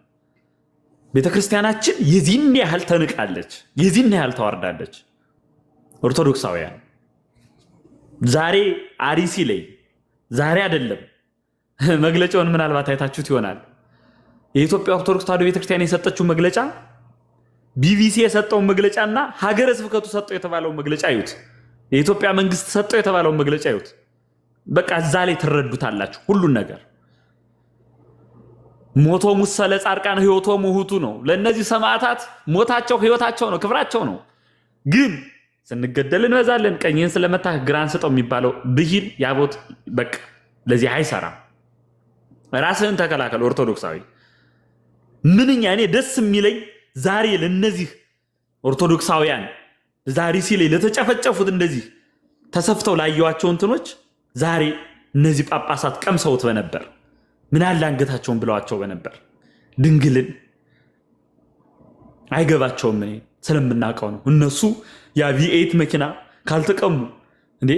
ቤተክርስቲያናችን የዚህን ያህል ተንቃለች፣ የዚህን ያህል ተዋርዳለች። ኦርቶዶክሳውያን ዛሬ አሪሲ ላይ ዛሬ አይደለም መግለጫውን ምናልባት አይታችሁት ይሆናል። የኢትዮጵያ ኦርቶዶክስ ተዋሕዶ ቤተክርስቲያን የሰጠችው መግለጫ ቢቢሲ የሰጠውን መግለጫና ሀገረ ስብከቱ ሰጠው የተባለውን መግለጫ ይዩት። የኢትዮጵያ መንግስት ሰጠው የተባለውን መግለጫ ይዩት። በቃ እዛ ላይ ትረዱታላችሁ ሁሉን ነገር። ሞቶ ሙሰለ ጻድቃን ህይወቶ ሙሁቱ ነው። ለነዚህ ሰማዕታት ሞታቸው ህይወታቸው ነው፣ ክብራቸው ነው። ግን ስንገደል እንበዛለን። ቀኝን ስለመታህ ግራን ስጠው የሚባለው ብሂል ያቦት በቃ ለዚህ አይሰራም። ራስህን ተከላከል ኦርቶዶክሳዊ። ምንኛ እኔ ደስ የሚለኝ ዛሬ ለነዚህ ኦርቶዶክሳውያን ዛሬ ሲል ለተጨፈጨፉት እንደዚህ ተሰፍተው ላየዋቸው እንትኖች ዛሬ እነዚህ ጳጳሳት ቀምሰውት በነበር ምን አለ አንገታቸውን ብለዋቸው በነበር። ድንግልን አይገባቸውም። እኔ ስለምናውቀው ነው። እነሱ ያ ቪኤት መኪና ካልተቀሙ እንዴ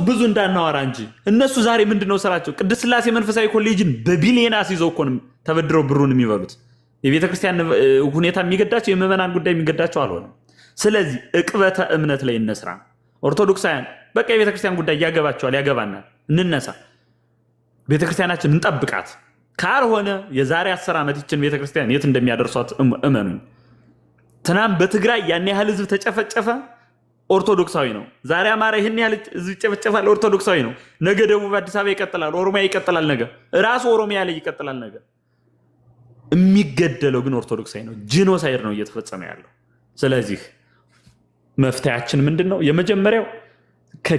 ብዙ እንዳናወራ እንጂ እነሱ ዛሬ ምንድነው ስራቸው? ቅድስት ሥላሴ መንፈሳዊ ኮሌጅን በቢሊየን አስይዘው እኮ ነው ተበድረው ብሩን የሚበሉት። የቤተክርስቲያን ሁኔታ የሚገዳቸው የምዕመናን ጉዳይ የሚገዳቸው አልሆነም። ስለዚህ እቅበተ እምነት ላይ እነስራ። ኦርቶዶክሳውያን በቃ የቤተክርስቲያን ጉዳይ ያገባቸዋል፣ ያገባናል። እንነሳ፣ ቤተክርስቲያናችን እንጠብቃት። ካልሆነ የዛሬ 10 ዓመት ይችን ቤተክርስቲያን የት እንደሚያደርሷት እመኑኝ። ትናንት በትግራይ ያን ያህል ህዝብ ተጨፈጨፈ፣ ኦርቶዶክሳዊ ነው። ዛሬ አማራ ይህን ያህል ህዝብ ይጨፈጨፋል፣ ኦርቶዶክሳዊ ነው። ነገ ደቡብ አዲስ አበባ ይቀጥላል፣ ኦሮሚያ ይቀጥላል፣ ነገ ራሱ ኦሮሚያ ላይ ይቀጥላል። ነገ የሚገደለው ግን ኦርቶዶክሳዊ ነው። ጂኖሳይድ ነው እየተፈጸመ ያለው። ስለዚህ መፍትሄያችን ምንድን ነው? የመጀመሪያው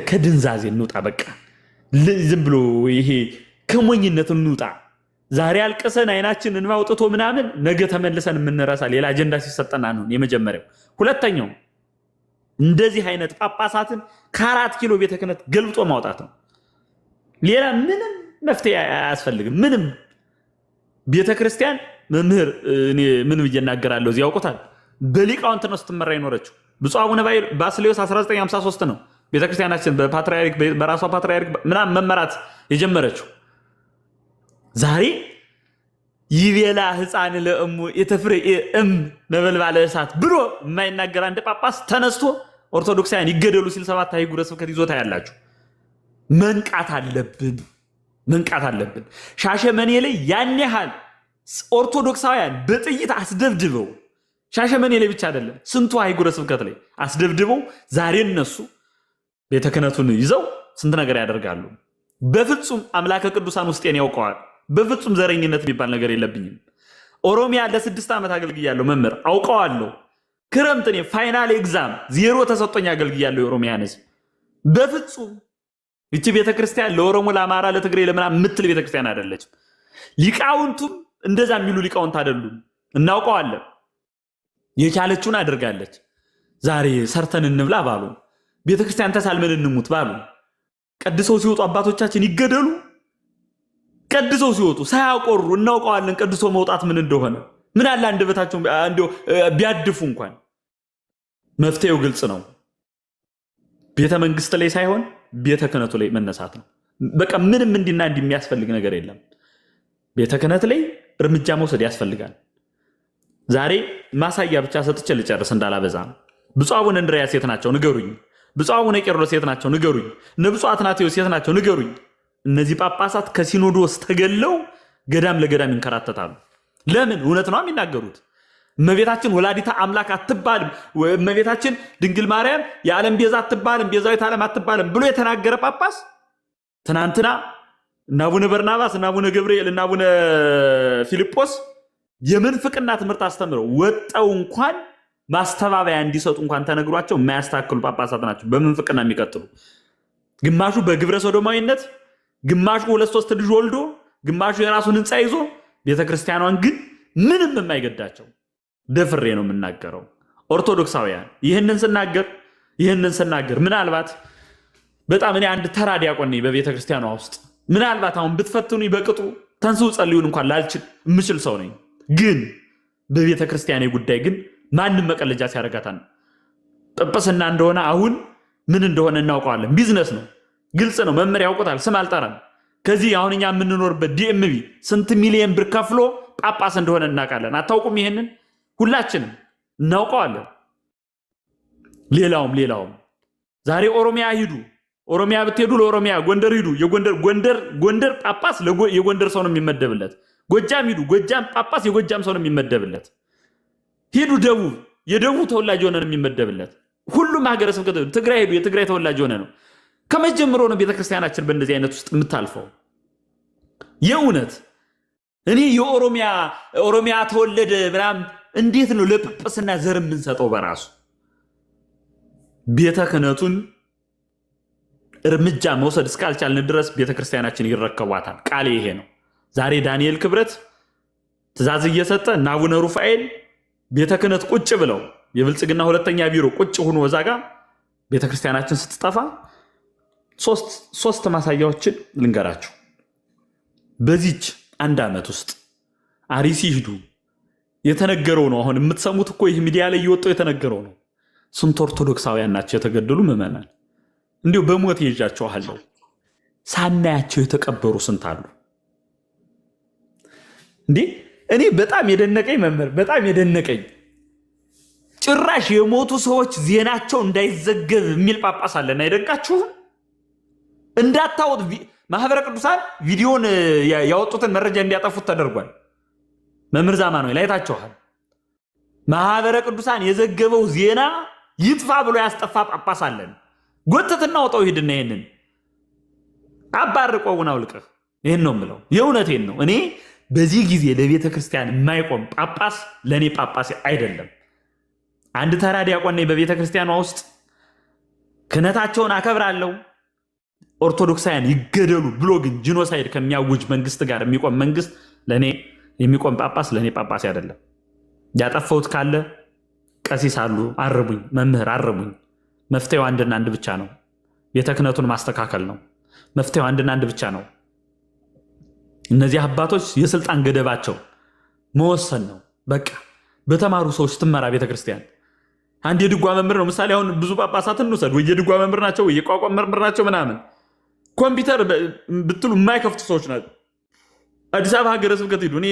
ከድንዛዜ እንውጣ። በቃ ዝም ብሎ ይሄ ከሞኝነት እንውጣ። ዛሬ አልቀሰን አይናችን እንባ አውጥቶ ምናምን ነገ ተመልሰን የምንረሳ ሌላ አጀንዳ ሲሰጠና ነው የመጀመሪያው። ሁለተኛው እንደዚህ አይነት ጳጳሳትን ከ4 ኪሎ ቤተ ክህነት ገልብጦ ማውጣት ነው። ሌላ ምንም መፍትሄ አያስፈልግም። ምንም ቤተክርስቲያን መምህር እኔ ምን ብዬ እናገራለሁ? እዚህ ያውቁታል። በሊቃውንት ነው ስትመራ የኖረችው። ብፁዕ አቡነ ባስልዮስ 1953 ነው ቤተክርስቲያናችን በፓትርያርክ በራሷ ፓትርያርክ ምናምን መመራት የጀመረችው። ዛሬ ይቤላ ህፃን ለእሙ የተፍሬ እም ነበልባለ እሳት ብሎ የማይናገር አንድ ጳጳስ ተነስቶ ኦርቶዶክሳውያን ይገደሉ ሲል 7 አህጉረ ስብከት ይዞታ ያላችሁ መንቃት አለብን። ሻሸመኔ ላይ ያን ያህል ኦርቶዶክሳውያን በጥይት አስደብድበው፣ ሻሸመኔ ላይ ብቻ አይደለም ስንቱ አህጉረ ስብከት ላይ አስደብድበው ዛሬ እነሱ ቤተ ክህነቱን ይዘው ስንት ነገር ያደርጋሉ። በፍጹም አምላከ ቅዱሳን ውስጤን ያውቀዋል። በፍጹም ዘረኝነት የሚባል ነገር የለብኝም። ኦሮሚያ ለ6 ዓመት አገልግያለሁ። መምህር አውቀዋለሁ። ክረምት እኔ ፋይናል ኤግዛም 0 ተሰጥቶኝ አገልግያለሁ። የኦሮሚያን ህዝብ በፍጹም እቺ ቤተክርስቲያን ለኦሮሞ ለአማራ ለትግሬ ለምናምን ምትል ቤተክርስቲያን አይደለችም። ሊቃውንቱም እንደዛ የሚሉ ሊቃውንት አይደሉም። እናውቀዋለን። የቻለችውን አድርጋለች። ዛሬ ሰርተን እንብላ ባሉ፣ ቤተክርስቲያን ተሳልመን እንሙት ባሉ፣ ቀድሰው ሲወጡ አባቶቻችን ይገደሉ። ቀድሰው ሲወጡ ሳያቆሩ እናውቀዋለን። ቀድሶ መውጣት ምን እንደሆነ ምን አለ አንደበታቸው ቢያድፉ እንኳን መፍትሄው ግልጽ ነው። ቤተ መንግስት ላይ ሳይሆን ቤተ ክህነቱ ላይ መነሳት ነው። በቃ ምንም እንዲና እንደሚያስፈልግ ነገር የለም። ቤተ ክህነት ላይ እርምጃ መውሰድ ያስፈልጋል። ዛሬ ማሳያ ብቻ ሰጥቼ ልጨርስ እንዳላበዛ ነው። ብፁዕ አቡነ እንድርያስ የት ናቸው ንገሩኝ። ብፁዕ አቡነ ቄርሎስ የት ናቸው ንገሩኝ። ብፁዕ አትናቴዎስ የት ናቸው ንገሩኝ። እነዚህ ጳጳሳት ከሲኖዶስ ተገለው ገዳም ለገዳም ይንከራተታሉ። ለምን? እውነት ነው የሚናገሩት። እመቤታችን ወላዲታ አምላክ አትባልም፣ እመቤታችን ድንግል ማርያም የዓለም ቤዛ አትባልም፣ ቤዛዊት ዓለም አትባልም ብሎ የተናገረ ጳጳስ ትናንትና እና አቡነ በርናባስ እና አቡነ ገብርኤል እና አቡነ ፊልጶስ የምንፍቅና ትምህርት አስተምረው ወጣው እንኳን ማስተባበያ እንዲሰጡ እንኳን ተነግሯቸው የማያስተካክሉ ጳጳሳት ናቸው። በምንፍቅና የሚቀጥሉ ግማሹ በግብረ ሶዶማዊነት፣ ግማሹ 2-3 ልጅ ወልዶ፣ ግማሹ የራሱን ህንፃ ይዞ ቤተክርስቲያኗን ግን ምንም የማይገዳቸው ደፍሬ ነው የምናገረው። ኦርቶዶክሳውያን ይህንን ስናገር ምናልባት በጣም እኔ አንድ ተራ ዲያቆን ነኝ በቤተክርስቲያኗ ውስጥ ምናልባት አሁን ብትፈትኑ በቅጡ ተንስኡ ጸልዩን እንኳን ላልችል የምችል ሰው ነኝ። ግን በቤተክርስቲያኔ ጉዳይ ግን ማንም መቀለጃ ሲያረጋታን ጵጵስና እንደሆነ አሁን ምን እንደሆነ እናውቀዋለን። ቢዝነስ ነው፣ ግልጽ ነው። መመሪያ ያውቁታል። ስም አልጠራም። ከዚህ አሁን እኛ የምንኖርበት ዲኤምቪ ስንት ሚሊዮን ብር ከፍሎ ጳጳስ እንደሆነ እናውቃለን። አታውቁም? ይሄንን ሁላችንም እናውቀዋለን። ሌላውም ዛሬ ኦሮሚያ ሂዱ፣ ኦሮሚያ ብትሄዱ ለኦሮሚያ፣ ጎንደር ሂዱ፣ ጎንደር ጳጳስ የጎንደር ሰው ነው የሚመደብለት። ጎጃም ሂዱ፣ ጎጃም ጳጳስ የጎጃም ሰው ነው የሚመደብለት። ሂዱ ደቡብ፣ የደቡብ ተወላጅ ሆነ ነው የሚመደብለት። ሁሉም ሀገረ ስብከት ትግራይ ሂዱ፣ የትግራይ ተወላጅ ሆነ ነው። ከመጀመሩ ነው ቤተክርስቲያናችን በእንደዚህ አይነት ውስጥ የምታልፈው። የእውነት እኔ የኦሮሚያ ተወለደ ምናምን እንዴት ነው ለጵጵስና ዘር የምንሰጠው? በራሱ ቤተ ክህነቱን እርምጃ መውሰድ እስካልቻልን ድረስ ቤተክርስቲያናችን ይረከቧታል። ቃሌ ይሄ ነው። ዛሬ ዳንኤል ክብረት ትእዛዝ እየሰጠ እና አቡነ ሩፋኤል ቤተ ክህነት ቁጭ ብለው የብልጽግና ሁለተኛ ቢሮ ቁጭ ሆኖ ወዛ ጋር ቤተክርስቲያናችን ስትጠፋ ሶስት ማሳያዎችን ልንገራችሁ። በዚች አንድ ዓመት ውስጥ አርሲ ሂዱ፣ የተነገረው ነው። አሁን የምትሰሙት እኮ ይህ ሚዲያ ላይ እየወጣው የተነገረው ነው። ስንት ኦርቶዶክሳውያን ናቸው የተገደሉ ምዕመናን? እንዲሁ በሞት ይዣቸዋለሁ። ሳናያቸው የተቀበሩ ስንት አሉ እንዴ! እኔ በጣም የደነቀኝ መምህር፣ በጣም የደነቀኝ ጭራሽ የሞቱ ሰዎች ዜናቸው እንዳይዘገብ የሚል ጳጳስ አለን። አይደንቃችሁም? እንዳታወጥ ማህበረ ቅዱሳን ቪዲዮን ያወጡትን መረጃ እንዲያጠፉት ተደርጓል። መምህር ዛማ ነው ላይታችኋል። ማህበረ ቅዱሳን የዘገበው ዜና ይጥፋ ብሎ ያስጠፋ ጳጳስ አለን። ጎተትና ወጣው ሂድና ይሄንን አባርቆውን አውልቀህ ይሄን ነው የምለው። የእውነቴን ነው። እኔ በዚህ ጊዜ ለቤተ ክርስቲያን የማይቆም ጳጳስ ለኔ ጳጳስ አይደለም። አንድ ተራ ዲያቆን ነኝ በቤተ ክርስቲያኗ ውስጥ። ክህነታቸውን አከብራለሁ። ኦርቶዶክሳውያን ይገደሉ ብሎ ግን ጂኖሳይድ ከሚያውጅ መንግስት ጋር የሚቆም መንግስት ለኔ የሚቆም ጳጳስ ለኔ ጳጳስ አይደለም። ያጠፋሁት ካለ ቀሲስ አሉ፣ አርሙኝ፣ መምህር አርሙኝ። መፍትሄው አንድና አንድ ብቻ ነው። ቤተ ክህነቱን ማስተካከል ነው። መፍትሄው አንድና አንድ ብቻ ነው። እነዚህ አባቶች የስልጣን ገደባቸው መወሰን ነው። በቃ በተማሩ ሰዎች ትመራ ቤተክርስቲያን። አንድ የድጓ መምህር ነው ምሳሌ። አሁን ብዙ ጳጳሳትን እንውሰድ፣ ወይ የድጓ መምህር ናቸው ወይ የቋቋም መምህር ናቸው ምናምን። ኮምፒውተር ብትሉ የማይከፍቱ ሰዎች ናቸው። አዲስ አበባ ሀገረ ስብከት ሄዱ። እኔ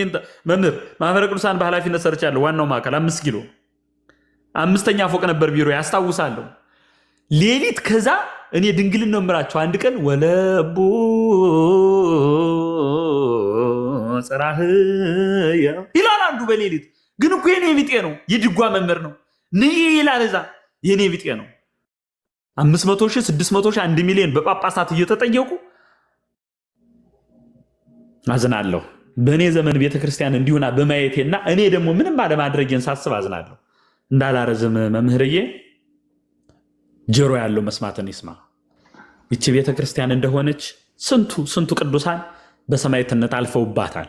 መምህር ማህበረ ቅዱሳን በኃላፊነት ሰርቻለሁ። ዋናው ማዕከል 5 ኪሎ 5ኛ ፎቅ ነበር ቢሮ ያስታውሳለሁ። ሌሊት ከዛ እኔ ድንግልን ነው የምላቸው። አንድ ቀን ወለቡ ጽራህ ይላል አንዱ በሌሊት። ግን እኮ የኔ ቢጤ ነው፣ የድጓ መምህር ነው። ንይ ይላል እዛ የኔ ቢጤ ነው። 500,000 600,000 1 ሚሊዮን በጳጳሳት እየተጠየቁ አዝናለሁ። በእኔ ዘመን ቤተክርስቲያን እንዲሁና በማየቴና እኔ ደግሞ ምንም አለማድረጌን ሳስብ አዝናለሁ። እንዳላረዝም መምህርዬ ጆሮ ያለው መስማትን ይስማ። ይቺ ቤተክርስቲያን እንደሆነች ስንቱ ቅዱሳን በሰማዕትነት አልፈውባታል።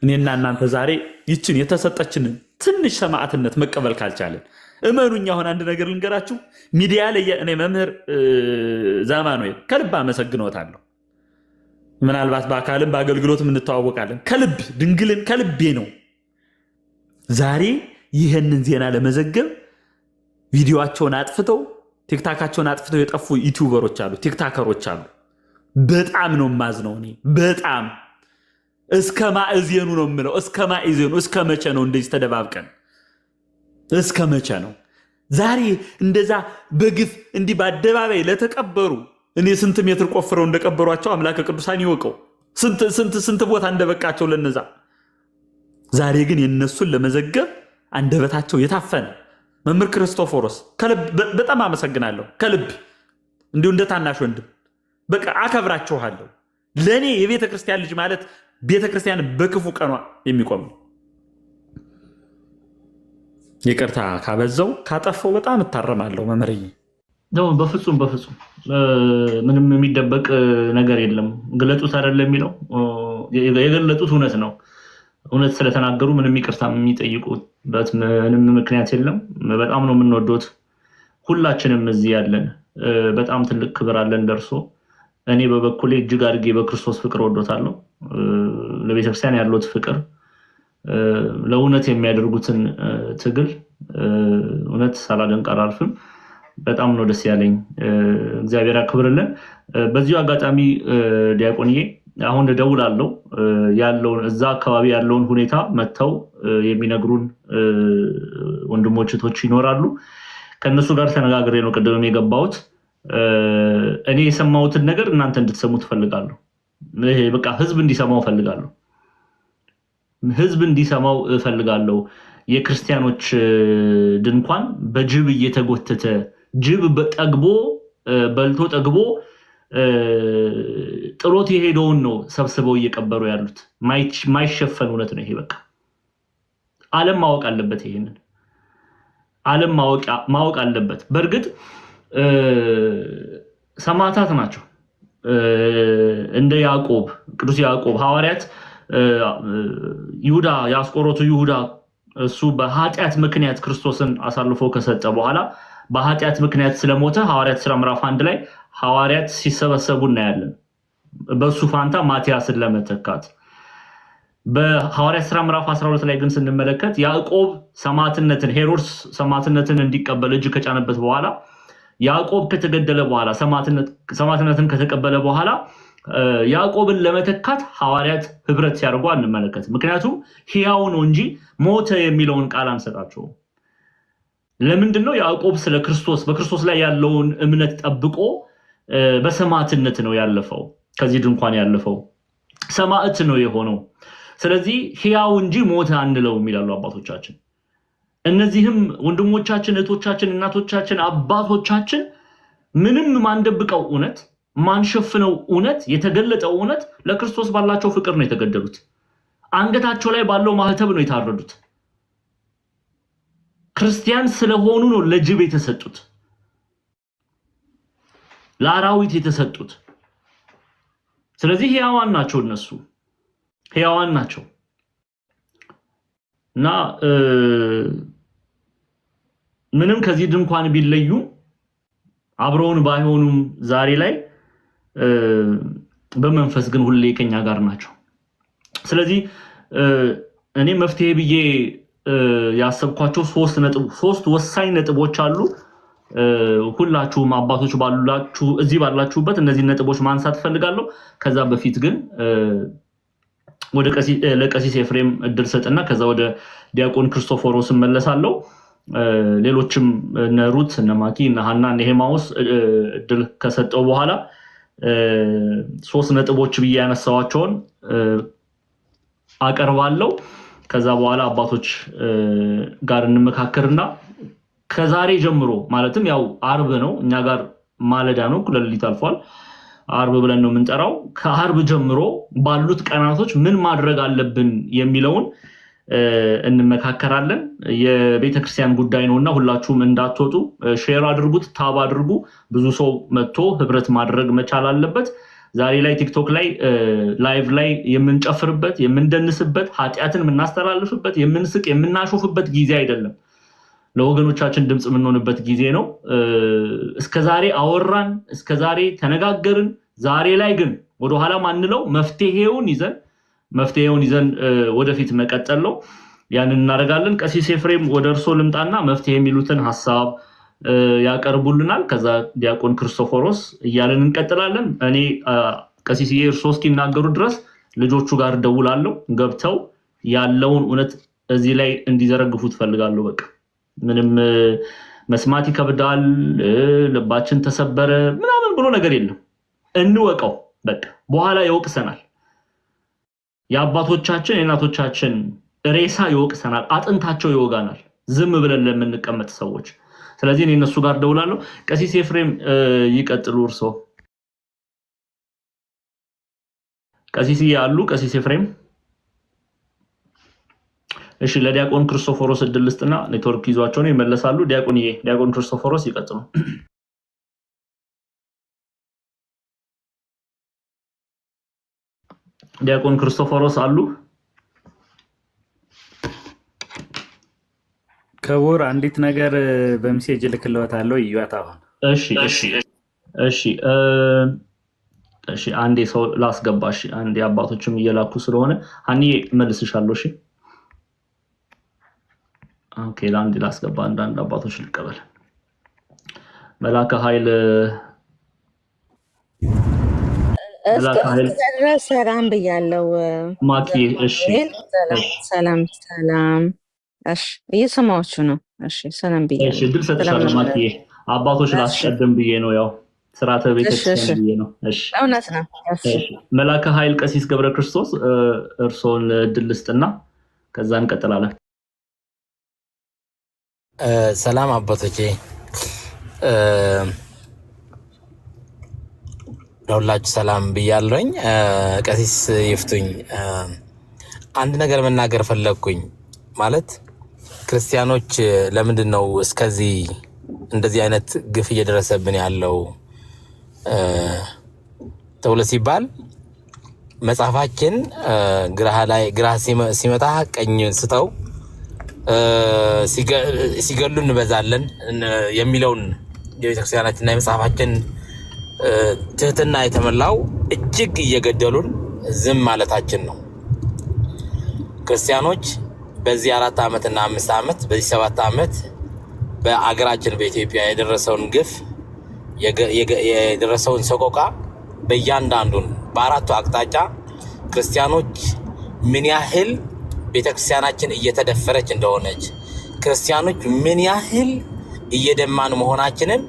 እኔና እናንተ ዛሬ ይችን የተሰጠችንን ትንሽ ሰማዕትነት መቀበል ካልቻለን እመኑኝ። አሁን አንድ ነገር ልንገራችሁ። ሚዲያ ላይ እኔ መምህር ዘማኑኤል ከልብ አመሰግኖታለሁ። ምናልባት በአካልም በአገልግሎትም እንተዋወቃለን። ከልብ ድንግልን ከልቤ ነው። ዛሬ ይህንን ዜና ለመዘገብ ቪዲዮአቸውን አጥፍተው ቲክታካቸውን አጥፍተው የጠፉ ዩቲዩበሮች አሉ፣ ቲክታከሮች አሉ። በጣም ነው ማዝነው። እኔ በጣም እስከ ማእዜኑ ነው የምለው። እስከ ማእዜኑ እስከ መቼ ነው እንደዚህ ተደባብቀን? እስከ መቼ ነው? ዛሬ እንደዛ በግፍ እንዲህ በአደባባይ ለተቀበሩ እኔ ስንት ሜትር ቆፍረው እንደቀበሯቸው አምላከ ቅዱሳን ይወቀው። ስንት ቦታ እንደበቃቸው ለነዛ። ዛሬ ግን የነሱን ለመዘገብ አንደበታቸው የታፈነ መምህር ክርስቶፎሮስ ከልብ በጣም አመሰግናለሁ። ከልብ እንዲሁ እንደ ታናሽ ወንድም በቃ አከብራችኋለሁ። ለኔ የቤተ ክርስቲያን ልጅ ማለት ቤተ ክርስቲያን በክፉ ቀኗ የሚቆም ነው። ይቅርታ ካበዛው ካጠፈው በጣም እታረማለሁ መምህርዬ። በፍጹም ምንም የሚደበቅ ነገር የለም። ግለጡት አይደለም የሚለው የገለጡት እውነት ነው። እውነት ስለተናገሩ ምንም ይቅርታ የሚጠይቁበት ምንም ምክንያት የለም። በጣም ነው የምንወዶት ሁላችንም እዚህ ያለን በጣም ትልቅ ክብር አለን ደርሶ። እኔ በበኩሌ እጅግ አድርጌ በክርስቶስ ፍቅር ወዶታለሁ። ለቤተክርስቲያን ያሉት ፍቅር፣ ለእውነት የሚያደርጉትን ትግል እውነት ሳላደንቅ አላልፍም። በጣም ነው ደስ ያለኝ። እግዚአብሔር ያክብርልን። በዚሁ አጋጣሚ ዲያቆንዬ አሁን እደውላለሁ ያለውን እዛ አካባቢ ያለውን ሁኔታ መተው የሚነግሩን ወንድሞች እህቶች ይኖራሉ። ከነሱ ጋር ተነጋግሬ ነው ቀደም የገባሁት። እኔ የሰማሁትን ነገር እናንተ እንድትሰሙ ትፈልጋለሁ። ይሄ በቃ ህዝብ እንዲሰማው ፈልጋለሁ። ህዝብ እንዲሰማው ፈልጋለሁ። የክርስቲያኖች ድንኳን በጅብ እየተጎተተ ጅብ በጠግቦ በልቶ ጠግቦ ጥሎት የሄደውን ነው ሰብስበው እየቀበሩ ያሉት። ማይሸፈን እውነት ነው ይሄ። በቃ ዓለም ማወቅ አለበት። ይሄንን ዓለም ማወቅ አለበት። በእርግጥ ሰማዕታት ናቸው እንደ ያዕቆብ፣ ቅዱስ ያዕቆብ ሐዋርያት ይሁዳ ያስቆሮቱ ይሁዳ እሱ በኃጢአት ምክንያት ክርስቶስን አሳልፎ ከሰጠ በኋላ በኃጢአት ምክንያት ስለሞተ ሐዋርያት ሥራ ምዕራፍ 1 ላይ ሐዋርያት ሲሰበሰቡ እናያለን። በሱ ፋንታ ማቲያስን ለመተካት። በሐዋርያት ሥራ ምዕራፍ 12 ላይ ግን ስንመለከት ያዕቆብ ሰማዕትነትን ሄሮድስ ሰማዕትነትን እንዲቀበል እጅ ከጫነበት በኋላ ያዕቆብ ከተገደለ በኋላ ሰማዕትነትን ከተቀበለ በኋላ ያዕቆብን ለመተካት ሐዋርያት ህብረት ሲያደርጉ አንመለከት። ምክንያቱም ሕያው ነው እንጂ ሞተ የሚለውን ቃል አንሰጣቸውም። ለምንድነው? ያዕቆብ ስለ ክርስቶስ በክርስቶስ ላይ ያለውን እምነት ጠብቆ በሰማዕትነት ነው ያለፈው። ከዚህ ድንኳን ያለፈው ሰማዕት ነው የሆነው። ስለዚህ ሕያው እንጂ ሞተ አንለውም ይላሉ አባቶቻችን። እነዚህም ወንድሞቻችን፣ እህቶቻችን፣ እናቶቻችን፣ አባቶቻችን ምንም ማንደብቀው እውነት ማንሸፍነው እውነት የተገለጠው እውነት ለክርስቶስ ባላቸው ፍቅር ነው የተገደሉት። አንገታቸው ላይ ባለው ማህተብ ነው የታረዱት። ክርስቲያን ስለሆኑ ነው ለጅብ የተሰጡት፣ ለአራዊት የተሰጡት። ስለዚህ ሕያዋን ናቸው፣ እነሱ ሕያዋን ናቸው እና ምንም ከዚህ ድንኳን ቢለዩ አብረውን ባይሆኑም ዛሬ ላይ በመንፈስ ግን ሁሌ ከኛ ጋር ናቸው። ስለዚህ እኔ መፍትሄ ብዬ ያሰብኳቸው ሶስት ወሳኝ ነጥቦች አሉ። ሁላችሁም አባቶች ባላችሁ እዚህ ባላችሁበት እነዚህ ነጥቦች ማንሳት ፈልጋለሁ። ከዛ በፊት ግን ወደ ለቀሲስ ኤፍሬም እድል ሰጥና ከዛ ወደ ዲያቆን ክርስቶፎሮስ መለሳለሁ። ሌሎችም እነ ሩት እነ ማኪ እነ ሐና እነ ሄማውስ እድል ከሰጠው በኋላ ሶስት ነጥቦች ብዬ ያነሳዋቸውን አቀርባለሁ። ከዛ በኋላ አባቶች ጋር እንመካከርና ከዛሬ ጀምሮ ማለትም ያው አርብ ነው፣ እኛ ጋር ማለዳ ነው፣ ሌሊት አልፏል። አርብ ብለን ነው የምንጠራው። ከአርብ ጀምሮ ባሉት ቀናቶች ምን ማድረግ አለብን የሚለውን እንመካከራለን። የቤተክርስቲያን ጉዳይ ነውና ሁላችሁም እንዳትወጡ ሼር አድርጉት፣ ታብ አድርጉ። ብዙ ሰው መጥቶ ህብረት ማድረግ መቻል አለበት። ዛሬ ላይ ቲክቶክ ላይ ላይቭ ላይ የምንጨፍርበት የምንደንስበት ኃጢአትን የምናስተላልፍበት የምንስቅ የምናሾፍበት ጊዜ አይደለም። ለወገኖቻችን ድምጽ የምንሆንበት ጊዜ ነው። እስከዛሬ አወራን፣ እስከዛሬ ተነጋገርን። ዛሬ ላይ ግን ወደ ኋላ ማንለው መፍትሄውን ይዘን ወደፊት መቀጠል ነው። ያንን እናደርጋለን። ቀሲስ ኤፍሬም ወደ እርሶ ልምጣና መፍትሄ የሚሉትን ሐሳብ ያቀርቡልናል። ከዛ ዲያቆን ክርስቶፎሮስ እያለን እንቀጥላለን። እኔ ቀሲስዬ እርሶ እስኪናገሩ ድረስ ልጆቹ ጋር ደውላለሁ። ገብተው ያለውን እውነት እዚህ ላይ እንዲዘረግፉት ፈልጋለሁ። በቃ ምንም መስማት ይከብዳል፣ ልባችን ተሰበረ ምናምን ብሎ ነገር የለም። እንወቀው በቃ በኋላ ይወቅሰናል። የአባቶቻችን የእናቶቻችን ሬሳ ይወቅሰናል፣ አጥንታቸው ይወጋናል፣ ዝም ብለን ለምንቀመጥ ሰዎች። ስለዚህ እኔ እነሱ ጋር ደውላለሁ። ቀሲስ ኤፍሬም ይቀጥሉ እርሶ። ቀሲስዬ አሉ? ቀሲስ ኤፍሬም እሺ፣ ለዲያቆን ክርስቶፎሮስ እድል ልስጥና ኔትወርክ ይዟቸው ነው ይመለሳሉ። ዲያቆን ክርስቶፎሮስ ይቀጥሉ። ዲያቆን ክርስቶፎሮስ አሉ? ክቡር አንዲት ነገር በሜሴጅ ልክልዎታለሁ ይዩት አሁን። እሺ አንዴ ሰው ላስገባሽ። አንዴ አባቶችም እየላኩ ስለሆነ ሀኒ መልስሻለሁ። እሺ ኦኬ፣ ለአንድ ላስገባ። አንዳንድ አባቶች ልቀበል። መላከ ኃይል ሰላም ብያለሁ ማኪ። እሺ ሰላም። እሺ እየሰማችሁ ነው? እሺ ሰላም ብያለሁ። እሺ ድል ሰጥሻለሁ ማኪ። አባቶች ላስቀድም ብዬ ነው፣ ያው ስርዓተ ቤተክርስቲያን ብዬ ነው። እሺ እውነት ነው። እሺ መላከ ኃይል ቀሲስ ገብረ ክርስቶስ እርሶን ድል ልስጥና ከዛ እንቀጥላለን። ሰላም አባቶቼ፣ ለሁላችሁ ሰላም ብያለሁኝ። ቀሲስ ይፍቱኝ፣ አንድ ነገር መናገር ፈለግኩኝ። ማለት ክርስቲያኖች ለምንድን ነው እስከዚህ እንደዚህ አይነት ግፍ እየደረሰብን ያለው ተብሎ ሲባል መጽሐፋችን ግራ ሲመታ ቀኝ ስተው ሲገሉ እንበዛለን የሚለውን የቤተክርስቲያናችንና የመጽሐፋችን ትህትና የተመላው እጅግ እየገደሉን ዝም ማለታችን ነው። ክርስቲያኖች በዚህ 4 ዓመትና 5 ዓመት በዚህ 7 ዓመት በአገራችን በኢትዮጵያ የደረሰውን ግፍ የደረሰውን ሰቆቃ በእያንዳንዱን በአራቱ አቅጣጫ ክርስቲያኖች ምን ያህል ቤተክርስቲያናችን እየተደፈረች እንደሆነች፣ ክርስቲያኖች ምን ያህል እየደማን መሆናችንን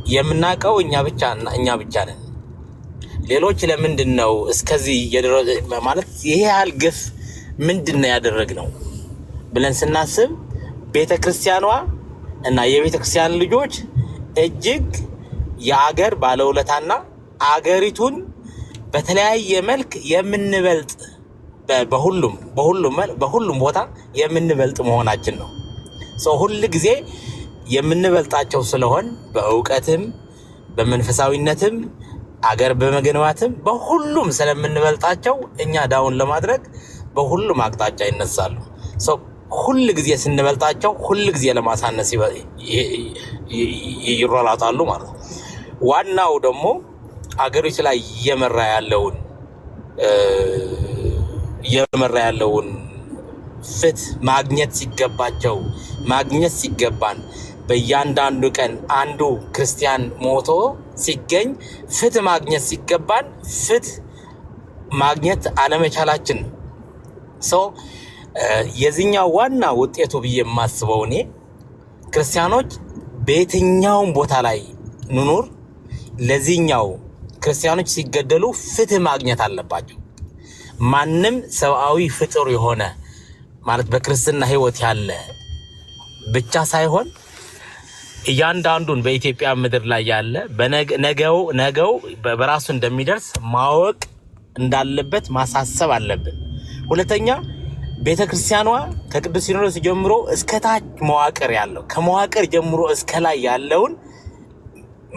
የምናውቀው እኛ ብቻ ነን። ሌሎች ለምንድን ነው እስከዚህ ማለት ይሄ ያህል ግፍ ምንድን ነው ያደረግነው ብለን ስናስብ ቤተክርስቲያኗ እና የቤተክርስቲያን ልጆች እጅግ የአገር ባለውለታና አገሪቱን በተለያየ መልክ የምንበልጥ በሁሉም ቦታ የምንበልጥ መሆናችን ነው። ሰው ሁሉ ጊዜ የምንበልጣቸው ስለሆን በእውቀትም በመንፈሳዊነትም አገር በመገንባትም በሁሉም ስለምንበልጣቸው እኛ ዳውን ለማድረግ በሁሉም አቅጣጫ ይነሳሉ። ሰው ሁሉ ጊዜ ስንበልጣቸው ሁሉ ጊዜ ለማሳነስ ይሯሯጣሉ ማለት ነው። ዋናው ደግሞ አገሪቱ ላይ እየመራ ያለውን ፍትህ ማግኘት ሲገባን በእያንዳንዱ ቀን አንዱ ክርስቲያን ሞቶ ሲገኝ ፍትህ ማግኘት ሲገባን ፍትህ ማግኘት አለመቻላችን ሰው የዚህኛው ዋና ውጤቱ ብዬ የማስበው እኔ ክርስቲያኖች በየትኛውም ቦታ ላይ ኑኑር ለዚህኛው ክርስቲያኖች ሲገደሉ ፍትህ ማግኘት አለባቸው። ማንም ሰብአዊ ፍጡር የሆነ ማለት በክርስትና ህይወት ያለ ብቻ ሳይሆን እያንዳንዱን በኢትዮጵያ ምድር ላይ ያለ ነገው በራሱ እንደሚደርስ ማወቅ እንዳለበት ማሳሰብ አለብን። ሁለተኛ ቤተክርስቲያኗ ከቅዱስ ሲኖዶስ ጀምሮ እስከ ታች መዋቅር ያለው ከመዋቅር ጀምሮ እስከ ላይ ያለውን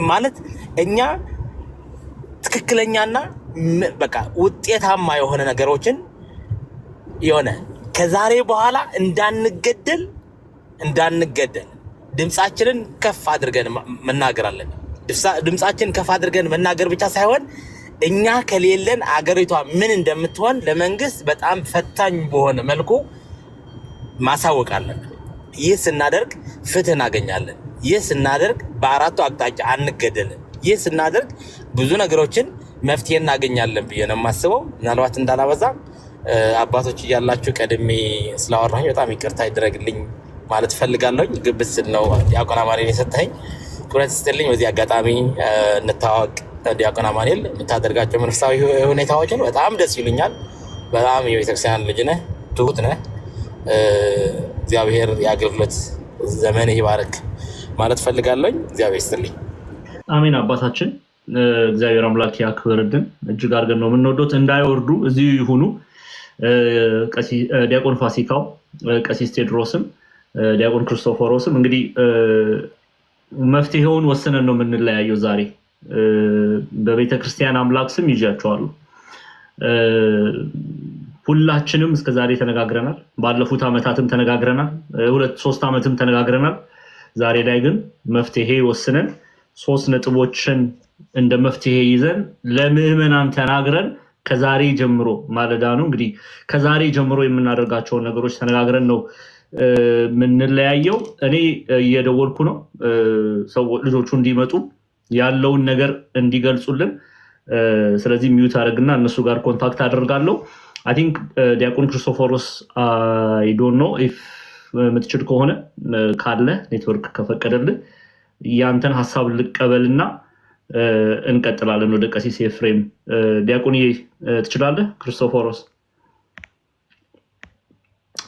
ማለት እኛ ትክክለኛና በቃ ውጤታማ የሆነ ነገሮችን የሆነ ከዛሬ በኋላ እንዳንገደል ድምጻችንን ከፍ አድርገን መናገር አለን። ድምጻችንን ከፍ አድርገን መናገር ብቻ ሳይሆን እኛ ከሌለን አገሪቷ ምን እንደምትሆን ለመንግስት በጣም ፈታኝ በሆነ መልኩ ማሳወቅ አለን። ይህ ስናደርግ ፍትህ እናገኛለን። ይህ ስናደርግ በአራቱ አቅጣጫ አንገደልን። ይህ ስናደርግ ብዙ ነገሮችን መፍትሄ እናገኛለን ብዬ ነው የማስበው። ምናልባት እንዳላበዛ አባቶች እያላችሁ ቀድሜ ስላወራኝ በጣም ይቅርታ ይደረግልኝ ማለት ፈልጋለሁ። ግብስ ነው ዲያቆን አማኑኤል የሰጠኝ ክብረት ይስጥልኝ። በዚህ አጋጣሚ እንታወቅ። ዲያቆን አማኑኤል የምታደርጋቸው መንፈሳዊ ሁኔታዎችን በጣም ደስ ይሉኛል። በጣም የቤተክርስቲያን ልጅ ነህ፣ ትሁት ነህ። እግዚአብሔር የአገልግሎት ዘመን ይባርክ ማለት ፈልጋለሁ። እግዚአብሔር ይስጥልኝ። አሜን። አባታችን እግዚአብሔር አምላክ ያክብርልን። እጅግ አድርገን ነው የምንወዶት። እንዳይወርዱ እዚሁ ይሁኑ። ዲያቆን ፋሲካው፣ ቀሲስ ቴዎድሮስም፣ ዲያቆን ክርስቶፎሮስም እንግዲህ መፍትሄውን ወስነን ነው የምንለያየው ዛሬ። በቤተ ክርስቲያን አምላክ ስም ይዣቸዋለሁ። ሁላችንም እስከዛሬ ተነጋግረናል። ባለፉት ዓመታትም ተነጋግረናል። 2-3 ዓመትም ተነጋግረናል። ዛሬ ላይ ግን መፍትሄ ወስነን 3 ነጥቦችን እንደ መፍትሄ ይዘን ለምዕመናን ተናግረን ከዛሬ ጀምሮ ማለዳ ነው እንግዲህ ከዛሬ ጀምሮ የምናደርጋቸውን ነገሮች ተነጋግረን ነው የምንለያየው። እኔ እየደወልኩ ነው ልጆቹ እንዲመጡ ያለውን ነገር እንዲገልጹልን። ስለዚህ ሚዩት አድርግና እነሱ ጋር ኮንታክት አደርጋለሁ። አይ ቲንክ ዲያቆን ክርስቶፎሮስ አይ ዶንት ኖ ኢፍ የምትችል ከሆነ ካለ ኔትወርክ ከፈቀደልህ ያንተን ሀሳብ ልቀበልና እንቀጥላለን ወደ ቀሲስ ኤፍሬም። ዲያቆን ትችላለህ? ክርስቶፎሮስ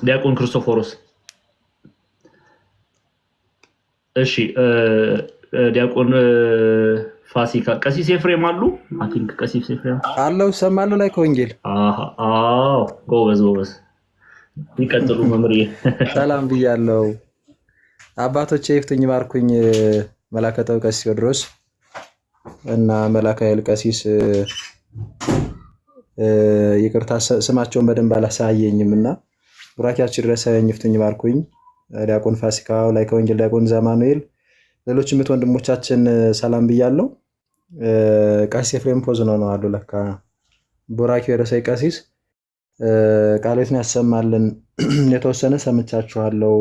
ዲያቆን ክርስቶፎሮስ። እሺ ዲያቆን ፋሲካ፣ ቀሲስ ኤፍሬም አሉ? አይ ቲንክ ቀሲስ ኤፍሬም አለው። ሰማለሁ ላይ ከወንጌል። አዎ ጎበዝ። ይቀጥሉ መምሪ። ሰላም ብያለሁ አባቶቼ። ይፍቱኝ ባርኩኝ። መላከተው ቀሲስ ቴዎድሮስ እና መላከ ኃይል ቀሲስ ይቅርታ ስማቸውን በደንብ አላሳየኝም እና ቡራኪያችሁ ድረሰኝ። ይፍቱኝ ባርኩኝ። ዲያቆን ፋሲካው ላይ ከወንጌል፣ ዲያቆን አማኑኤል፣ ሌሎችም ወንድሞቻችን ሰላም ብያለሁ። ቀሲስ ኤፍሬም ፖዝ ነው አሉ ለካ ቡራኪው የረሰይ ቀሲስ ቃሎትን ያሰማልን። የተወሰነ ሰምቻችኋለሁ።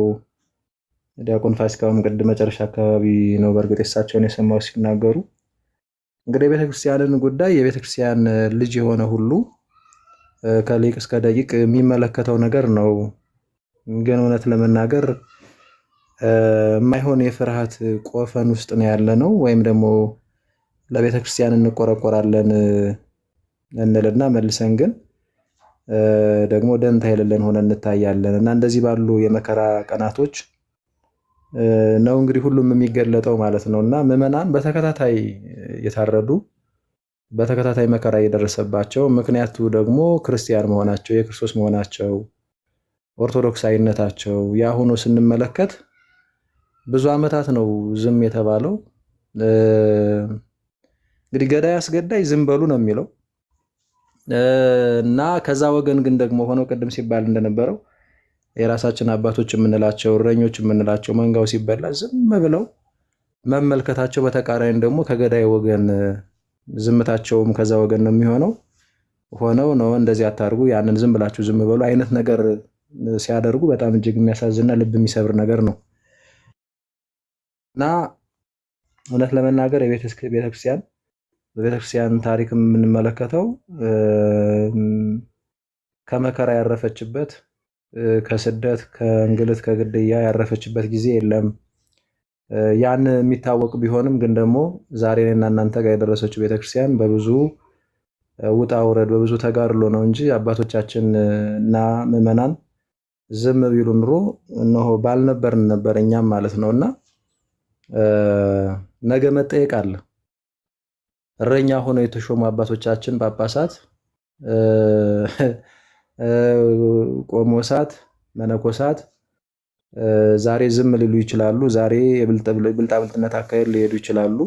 ዲያቆን ፋሲካውም ቅድም መጨረሻ አካባቢ ነው በእርግጥ የሳቸውን የሰማው ሲናገሩ። እንግዲህ የቤተክርስቲያንን ጉዳይ የቤተክርስቲያን ልጅ የሆነ ሁሉ ከሊቅ እስከ ደቂቅ የሚመለከተው ነገር ነው። ግን እውነት ለመናገር የማይሆን የፍርሃት ቆፈን ውስጥ ነው ያለ ነው። ወይም ደግሞ ለቤተክርስቲያን እንቆረቆራለን እንልና መልሰን ግን ደግሞ ደንታ የሌለን ሆነን እንታያለን እና እንደዚህ ባሉ የመከራ ቀናቶች ነው እንግዲህ ሁሉም የሚገለጠው ማለት ነው። እና ምዕመናን በተከታታይ የታረዱ በተከታታይ መከራ እየደረሰባቸው፣ ምክንያቱ ደግሞ ክርስቲያን መሆናቸው፣ የክርስቶስ መሆናቸው፣ ኦርቶዶክሳዊነታቸው ያሁኑ ስንመለከት ብዙ ዓመታት ነው ዝም የተባለው። እንግዲህ ገዳይ አስገዳይ ዝም በሉ ነው የሚለው እና ከዛ ወገን ግን ደግሞ ሆኖ ቅድም ሲባል እንደነበረው የራሳችን አባቶች የምንላቸው እረኞች የምንላቸው መንጋው ሲበላ ዝም ብለው መመልከታቸው፣ በተቃራኒ ደግሞ ከገዳይ ወገን ዝምታቸውም ከዛ ወገን ነው የሚሆነው። ሆነው ነው እንደዚህ አታርጉ፣ ያንን ዝም ብላችሁ ዝም በሉ አይነት ነገር ሲያደርጉ በጣም እጅግ የሚያሳዝንና ልብ የሚሰብር ነገር ነው እና እውነት ለመናገር በቤተክርስቲያን ታሪክ የምንመለከተው ከመከራ ያረፈችበት፣ ከስደት ከእንግልት ከግድያ ያረፈችበት ጊዜ የለም። ያን የሚታወቅ ቢሆንም ግን ደግሞ ዛሬ እኔና እናንተ ጋር የደረሰችው ቤተክርስቲያን በብዙ ውጣ ውረድ በብዙ ተጋድሎ ነው እንጂ አባቶቻችን እና ምዕመናን ዝም ቢሉ ኑሮ እነሆ ባልነበርን ነበር እኛም ማለት ነውና ነገ መጠየቅ አለ። እረኛ ሆነው የተሾሙ አባቶቻችን ጳጳሳት ቆሞሳት፣ መነኮሳት ዛሬ ዝም ሊሉ ይችላሉ። ዛሬ የብልጣብልጥነት አካሄድ ሊሄዱ ይችላሉ።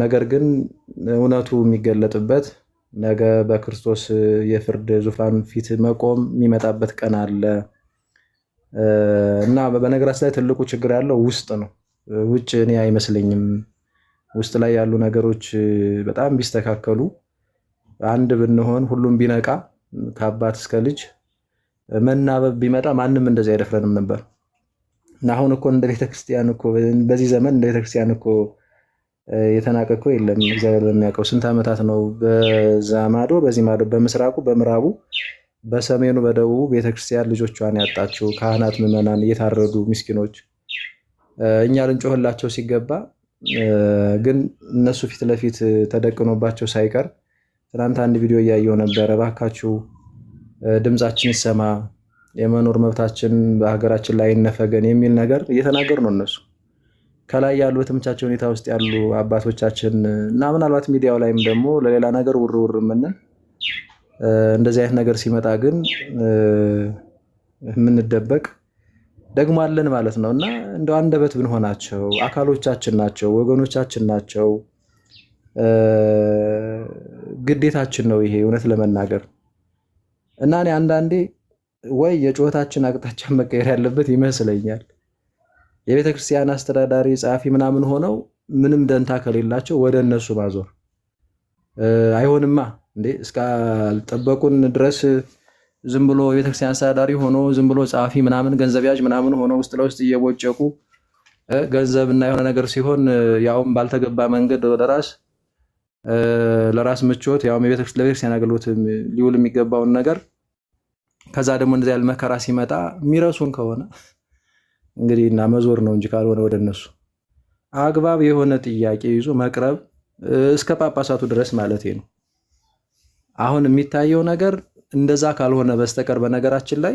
ነገር ግን እውነቱ የሚገለጥበት ነገ በክርስቶስ የፍርድ ዙፋን ፊት መቆም የሚመጣበት ቀን አለ እና በነገራችን ላይ ትልቁ ችግር ያለው ውስጥ ነው። ውጭ እኔ አይመስለኝም። ውስጥ ላይ ያሉ ነገሮች በጣም ቢስተካከሉ፣ አንድ ብንሆን፣ ሁሉም ቢነቃ፣ ከአባት እስከ ልጅ መናበብ ቢመጣ ማንም እንደዚህ አይደፍረንም ነበር እና አሁን እኮ እንደ ቤተክርስቲያን እኮ በዚህ ዘመን እንደ ቤተክርስቲያን እኮ የተናቀ እኮ የለም። እግዚአብሔር በሚያውቀው ስንት ዓመታት ነው በዛ ማዶ በዚህ ማዶ በምስራቁ በምዕራቡ በሰሜኑ በደቡቡ ቤተክርስቲያን ልጆቿን ያጣችው ካህናት ምዕመናን እየታረዱ ምስኪኖች እኛ ልንጮህላቸው ሲገባ ግን እነሱ ፊት ለፊት ተደቅኖባቸው ሳይቀር ትናንት አንድ ቪዲዮ እያየሁ ነበረ። እባካችሁ ድምጻችን ይሰማ፣ የመኖር መብታችን በሀገራችን ላይ ይነፈገን የሚል ነገር እየተናገሩ ነው እነሱ ከላይ ያሉ በተመቻቸው ሁኔታ ውስጥ ያሉ አባቶቻችን እና ምናልባት ሚዲያው ላይም ደግሞ ለሌላ ነገር ውርውር የምንል እንደዚህ አይነት ነገር ሲመጣ ግን የምንደበቅ ደግሞ አለን ማለት ነው እና እንደው አንደበት ብንሆናቸው አካሎቻችን ናቸው፣ ወገኖቻችን ናቸው። ግዴታችን ነው ይሄ እውነት ለመናገር እና እኔ አንዳንዴ ወይ የጩኸታችን አቅጣጫ መቀየር ያለበት ይመስለኛል። የቤተ ክርስቲያን አስተዳዳሪ ጸሐፊ ምናምን ሆነው ምንም ደንታ ከሌላቸው ወደ እነሱ ማዞር አይሆንማ እንዴ! እስካልጠበቁን ድረስ ዝም ብሎ የቤተ ክርስቲያን አስተዳዳሪ ሆኖ ዝም ብሎ ጸሐፊ ምናምን ገንዘብ ያዥ ምናምን ሆኖ ውስጥ ለውስጥ እየቦጨቁ ገንዘብ እና የሆነ ነገር ሲሆን ያውም ባልተገባ መንገድ ወደ ለራስ ምቾት ያውም ለቤተክርስቲያን አገልግሎት ሊውል የሚገባውን ነገር ከዛ ደግሞ እንደዚህ ያለ መከራ ሲመጣ የሚረሱን ከሆነ እንግዲህ እና መዞር ነው እንጂ ካልሆነ ወደ እነሱ አግባብ የሆነ ጥያቄ ይዞ መቅረብ እስከ ጳጳሳቱ ድረስ ማለት ነው። አሁን የሚታየው ነገር እንደዛ ካልሆነ በስተቀር በነገራችን ላይ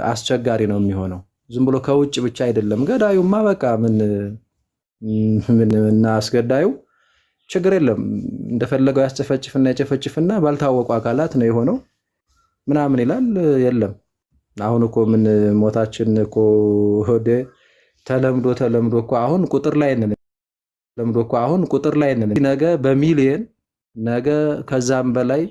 አስቸጋሪ ነው የሚሆነው። ዝም ብሎ ከውጭ ብቻ አይደለም ገዳዩማ በቃ ምን እና አስገዳዩ ችግር የለም እንደፈለገው ያስጨፈጭፍና ያጨፈጭፍና ባልታወቁ አካላት ነው የሆነው ምናምን ይላል። የለም አሁን እኮ ምን ሞታችን እኮ ወደ ተለምዶ እኮ አሁን ቁጥር ላይ ነን። ነገ በሚሊየን ነገ ከዛም በላይ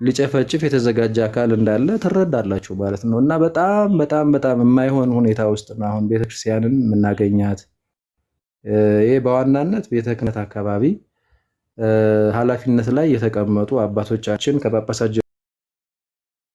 ሊጨፈጭፍ የተዘጋጀ አካል እንዳለ ትረዳላችሁ ማለት ነው። እና በጣም በጣም በጣም የማይሆን ሁኔታ ውስጥ ነው አሁን ቤተክርስቲያንን የምናገኛት። ይሄ በዋናነት ቤተ ክህነት አካባቢ ኃላፊነት ላይ የተቀመጡ አባቶቻችን ከጳጳሳት